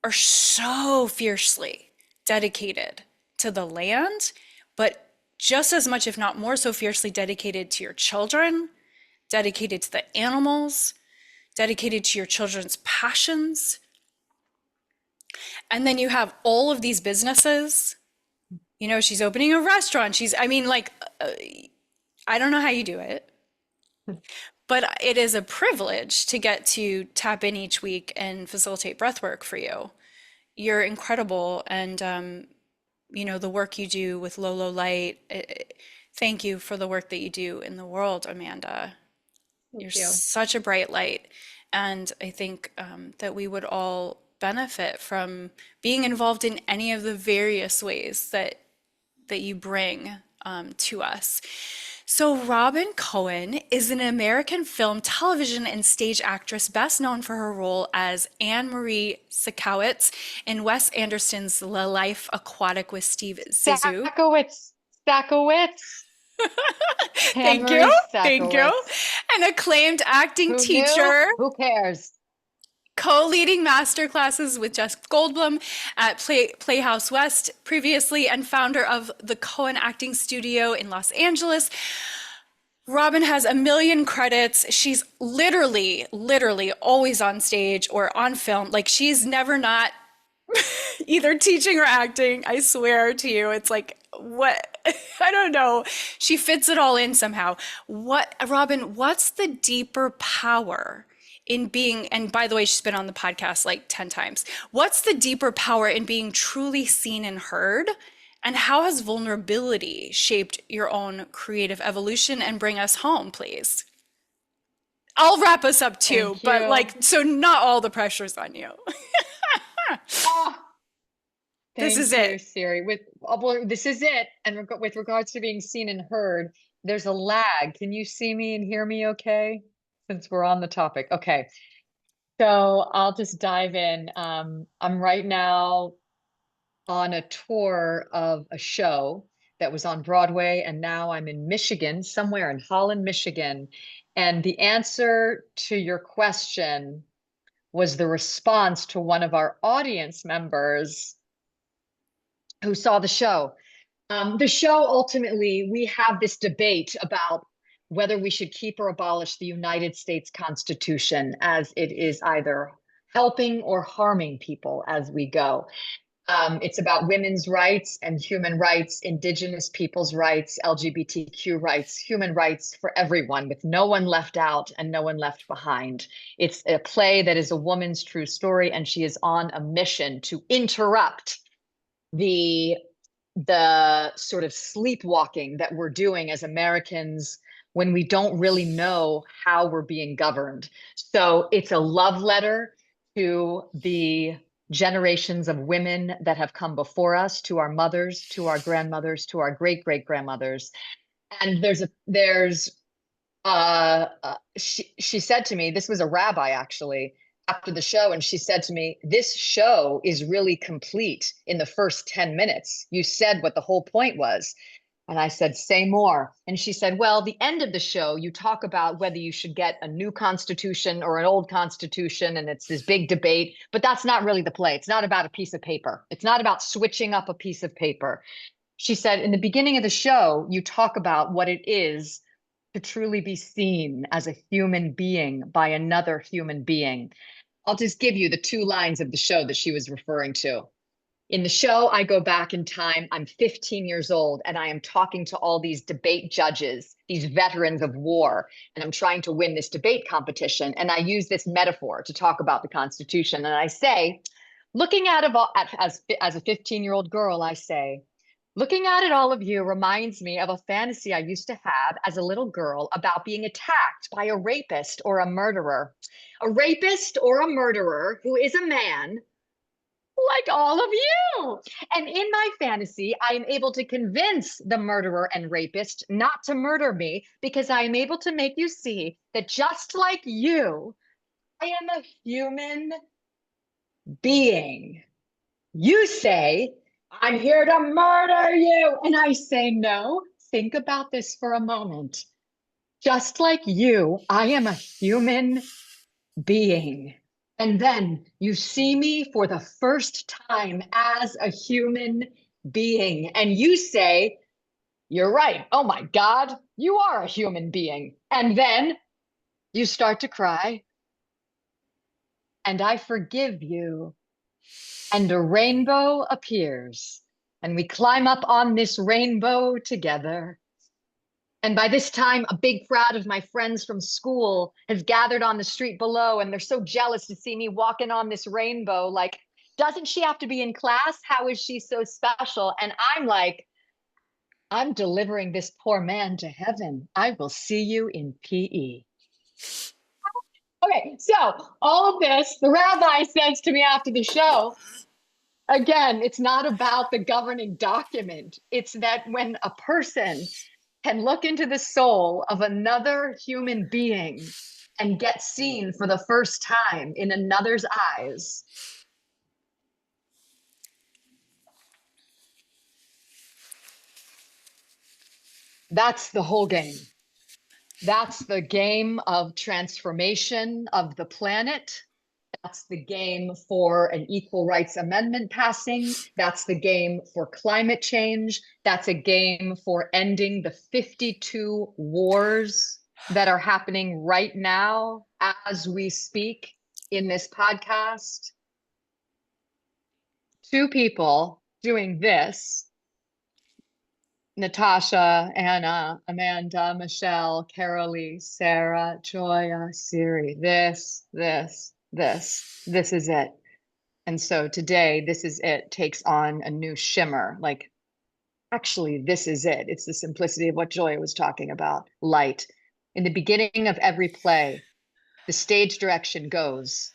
S1: are so fiercely dedicated to the land, but just as much, if not more so fiercely dedicated to your children, dedicated to the animals, dedicated to your children's passions. And then you have all of these businesses. She's opening a restaurant. I don't know how you do it, but it is a privilege to get to tap in each week and facilitate breathwork for you. You're incredible. And, the work you do with Lolo Light, thank you for the work that you do in the world, Amanda. You're such a bright light. And I think that we would all benefit from being involved in any of the various ways that you bring to us. So Robin Cohen is an American film, television, and stage actress best known for her role as Anne Marie Sakowitz in Wes Anderson's The Life Aquatic with Steve Zissou.
S11: Sakowitz.
S1: Thank you. Thank you. An acclaimed acting teacher.
S11: Who cares?
S1: Co-leading master classes with Jeff Goldblum at Playhouse West previously, and founder of the Cohen Acting Studio in Los Angeles. Robin has a million credits. She's literally always on stage or on film. Like, she's never not either teaching or acting. I swear to you, it's like, what? I don't know. She fits it all in somehow. Robin, what's the deeper power in being, and by the way, she's been on the podcast like 10 times. What's the deeper power in being truly seen and heard? And how has vulnerability shaped your own creative evolution? And bring us home, please. I'll wrap us up too, but so not all the pressure's on you. This is it,
S11: Siri. This is it. And with regards to being seen and heard, there's a lag. Can you see me and hear me okay? Since we're on the topic. Okay. So I'll just dive in. I'm right now on a tour of a show that was on Broadway, and now I'm in Michigan, somewhere in Holland, Michigan. And the answer to your question was the response to one of our audience members who saw the show. The show, ultimately, we have this debate about whether we should keep or abolish the United States Constitution, as it is either helping or harming people as we go. It's about women's rights and human rights, Indigenous people's rights, LGBTQ rights, human rights for everyone, with no one left out and no one left behind. It's a play that is a woman's true story, and she is on a mission to interrupt the sort of sleepwalking that we're doing as Americans when we don't really know how we're being governed. So it's a love letter to the generations of women that have come before us, to our mothers, to our grandmothers, to our great-great-grandmothers. And she said to me, this was a rabbi actually, after the show, and she said to me, this show is really complete in the first 10 minutes. You said what the whole point was. And I said, say more. And she said, well, the end of the show, you talk about whether you should get a new constitution or an old constitution, and it's this big debate, but that's not really the play. It's not about a piece of paper. It's not about switching up a piece of paper. She said, in the beginning of the show, you talk about what it is to truly be seen as a human being by another human being. I'll just give you the 2 lines of the show that she was referring to. In the show, I go back in time. I'm 15 years old, and I am talking to all these debate judges, these veterans of war, and I'm trying to win this debate competition. And I use this metaphor to talk about the Constitution. And I say, looking at it as a 15-year-old girl, I say, looking at it, all of you reminds me of a fantasy I used to have as a little girl about being attacked by a rapist or a murderer. A rapist or a murderer who is a man like all of you. And in my fantasy, I am able to convince the murderer and rapist not to murder me, because I am able to make you see that just like you, I am a human being. You say, I'm here to murder you. And I say, no, think about this for a moment. Just like you, I am a human being. And then you see me for the first time as a human being. And you say, you're right. Oh my God, you are a human being. And then you start to cry. And I forgive you. And a rainbow appears. And we climb up on this rainbow together. And by this time, a big crowd of my friends from school has gathered on the street below, and they're so jealous to see me walking on this rainbow. Like, doesn't she have to be in class? How is she so special? And I'm like, I'm delivering this poor man to heaven. I will see you in PE. Okay, so all of this, the rabbi says to me after the show, again, it's not about the governing document. It's that when a person can look into the soul of another human being and get seen for the first time in another's eyes, that's the whole game. That's the game of transformation of the planet. That's the game for an equal rights amendment passing. That's the game for climate change. That's a game for ending the 52 wars that are happening right now as we speak in this podcast. 2 people doing this: Natasha, Anna, Amanda, Michelle, Carolee, Sarah, Joya, Siri. This is it. And so today, this is it takes on a new shimmer. Like, actually, this is it. It's the simplicity of what Joya was talking about. Light. In the beginning of every play, the stage direction goes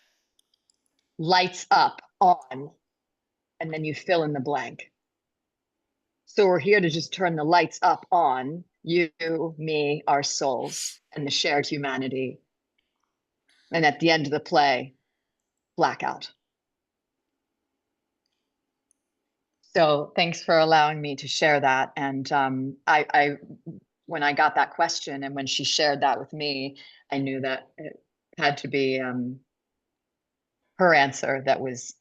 S11: lights up, on, and then you fill in the blank. So we're here to just turn the lights up on you, me, our souls, and the shared humanity. And at the end of the play, blackout. So thanks for allowing me to share that. And when I got that question and when she shared that with me, I knew that it had to be her answer that was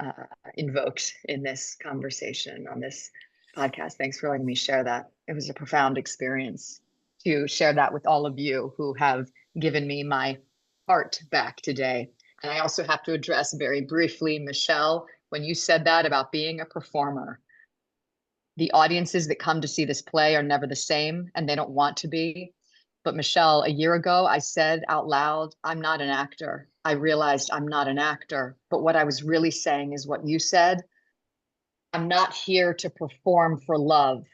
S11: invoked in this conversation on this podcast. Thanks for letting me share that. It was a profound experience to share that with all of you who have given me my heart back today. And I also have to address very briefly, Michelle, when you said that about being a performer. The audiences that come to see this play are never the same, and they don't want to be. But Michelle, a year ago, I said out loud, I'm not an actor. I realized I'm not an actor. But what I was really saying is what you said. I'm not here to perform for love.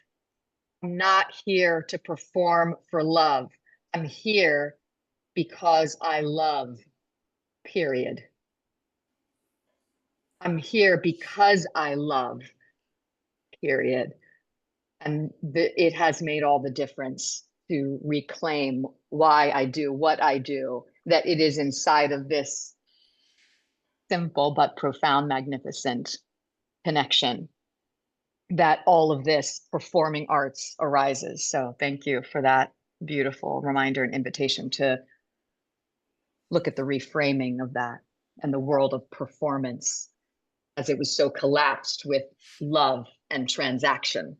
S11: I'm not here to perform for love. I'm here because I love, period. I'm here because I love, period. And it has made all the difference to reclaim why I do what I do, that it is inside of this simple but profound, magnificent connection that all of this performing arts arises. So thank you for that beautiful reminder and invitation to look at the reframing of that and the world of performance as it was so collapsed with love and transaction.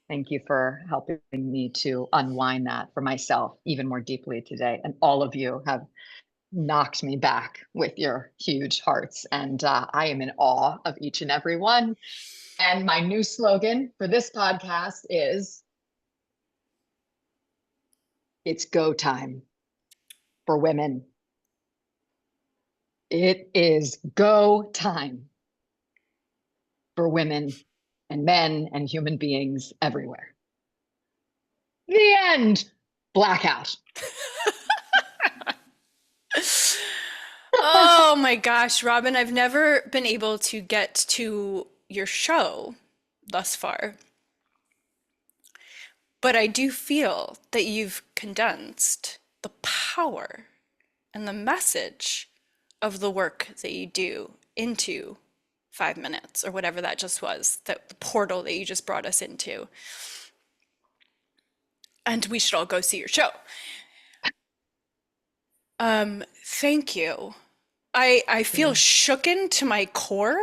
S11: Thank you for helping me to unwind that for myself even more deeply today. And all of you have knocked me back with your huge hearts. And I am in awe of each and every one. And my new slogan for this podcast is, it's go time for women. It is go time for women and men and human beings everywhere. The end. Blackout.
S1: Oh my gosh, Robin, I've never been able to get to your show thus far. But I do feel that you've condensed the power and the message of the work that you do into 5 minutes or whatever that just was, that the portal that you just brought us into. And we should all go see your show. Thank you. I feel shooken to my core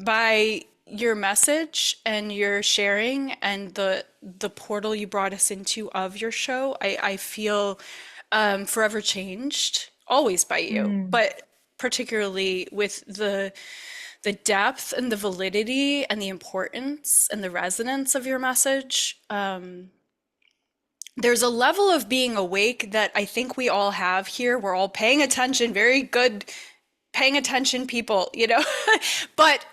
S1: by your message and your sharing and the portal you brought us into of your show. I feel forever changed, always by you, but particularly with the depth and the validity and the importance and the resonance of your message. There's a level of being awake that I think we all have here. We're all paying attention, very good paying attention people, you know. But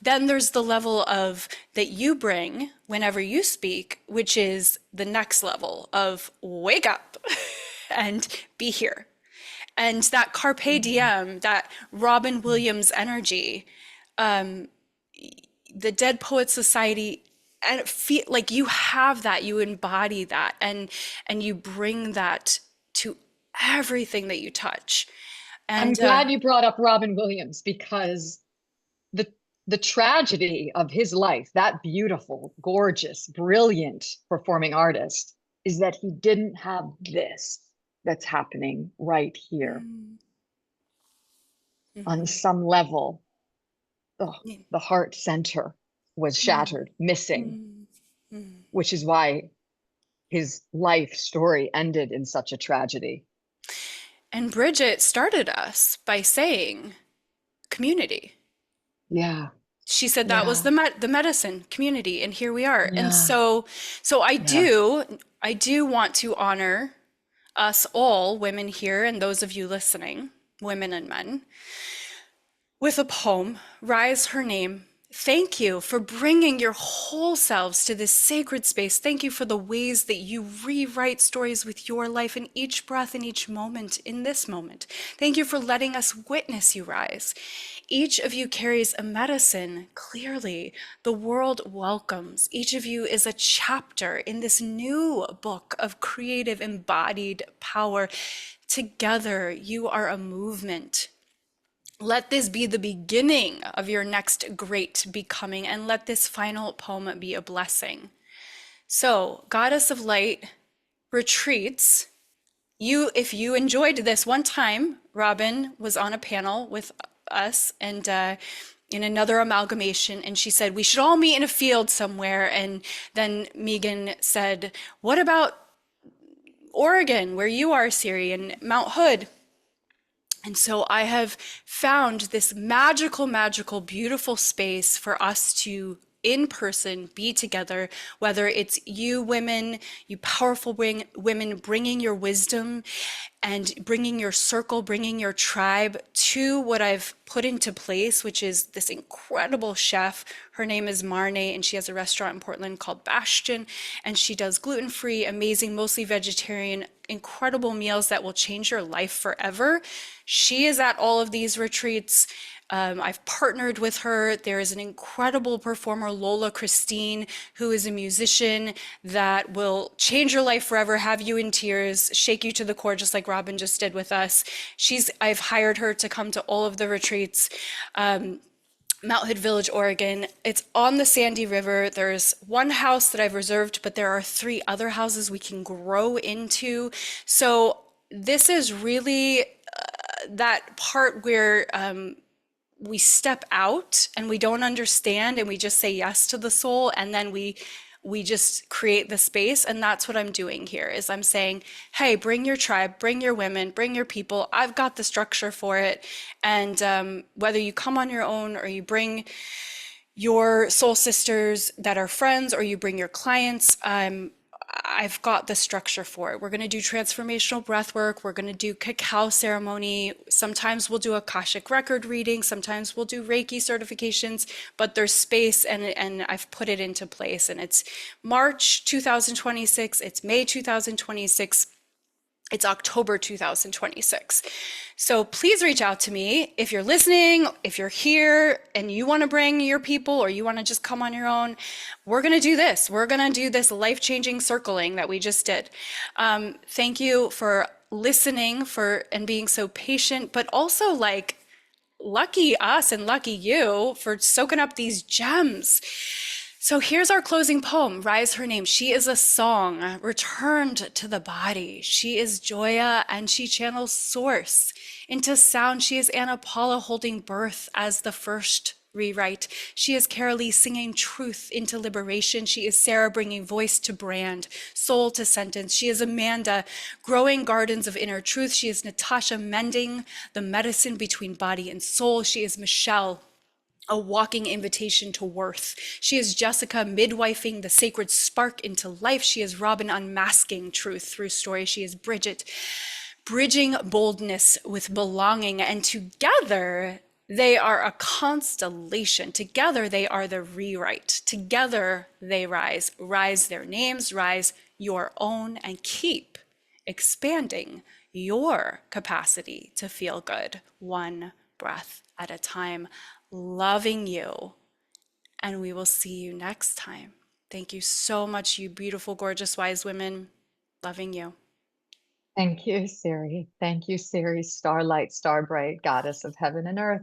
S1: then there's the level of that you bring whenever you speak, which is the next level of wake up and be here. And that carpe diem, that Robin Williams energy, the Dead Poets Society, and feel like you have that, you embody that, and you bring that to everything that you touch. And
S11: I'm glad you brought up Robin Williams, because the tragedy of his life, that beautiful, gorgeous, brilliant performing artist, is that he didn't have this that's happening right here. On some level, the heart center was shattered, missing, which is why his life story ended in such a tragedy.
S1: And Bridget started us by saying community.
S11: Yeah.
S1: She said that was the medicine, community, and here we are. And so I do want to honor us all, women here, and those of you listening, women and men, with a poem, Rise Her Name. Thank you for bringing your whole selves to this sacred space. Thank you for the ways that you rewrite stories with your life in each breath, in each moment, in this moment. Thank you for letting us witness you rise. Each of you carries a medicine, clearly. The world welcomes. Each of you is a chapter in this new book of creative embodied power. Together, you are a movement. Let this be the beginning of your next great becoming, and let this final poem be a blessing. So, Goddess of Light retreats. If you enjoyed this one time, Robin was on a panel with us and in another amalgamation, and she said we should all meet in a field somewhere. And then Megan said, "What about Oregon, where you are, Siri, and Mount Hood?" And so I have found this magical, magical, beautiful space for us to in person be together, whether it's you women, you powerful women bringing your wisdom and bringing your circle, bringing your tribe to what I've put into place, which is this incredible chef. Her name is Marne, and she has a restaurant in Portland called Bastion, and she does gluten-free, amazing, mostly vegetarian, incredible meals that will change your life forever. She is at all of these retreats. I've partnered with her. There is an incredible performer, Lola Christine, who is a musician that will change your life forever, have you in tears, shake you to the core, just like Robin just did with us. I've hired her to come to all of the retreats. Mount Hood Village, Oregon. It's on the Sandy River. There's one house that I've reserved, but there are 3 other houses we can grow into. So this is really that part where we step out and we don't understand and we just say yes to the soul, and then we just create the space. And that's what I'm doing here is I'm saying, hey, bring your tribe, bring your women, bring your people. I've got the structure for it. And whether you come on your own or you bring your soul sisters that are friends or you bring your clients, I've got the structure for it. We're going to do transformational breath work. We're going to do cacao ceremony. Sometimes we'll do Akashic record reading. Sometimes we'll do Reiki certifications, but there's space and I've put it into place. And it's March 2026. It's May 2026. It's October 2026. So please reach out to me if you're listening, if you're here and you want to bring your people or you want to just come on your own. We're going to do this. We're going to do this life-changing circling that we just did. Thank you for listening and being so patient, but also like lucky us and lucky you for soaking up these gems. So here's our closing poem, Rise Her Name. She is a song returned to the body. She is Joya and she channels source. Into sound, she is Anna Paula holding birth as the first rewrite. She is Carolee singing truth into liberation. She is Sarah bringing voice to brand, soul to sentence. She is Amanda growing gardens of inner truth. She is Natasha mending the medicine between body and soul. She is Michelle, a walking invitation to worth. She is Jessica midwifing the sacred spark into life. She is Robin unmasking truth through story. She is Bridget bridging boldness with belonging, and together they are a constellation. Together they are the rewrite. Together they rise. Rise their names, rise your own, and keep expanding your capacity to feel good, one breath at a time. Loving you, and we will see you next time. Thank you so much, you beautiful, gorgeous, wise women. Loving you.
S11: Thank you, Siri. Thank you, Siri, starlight, star bright, goddess of heaven and earth.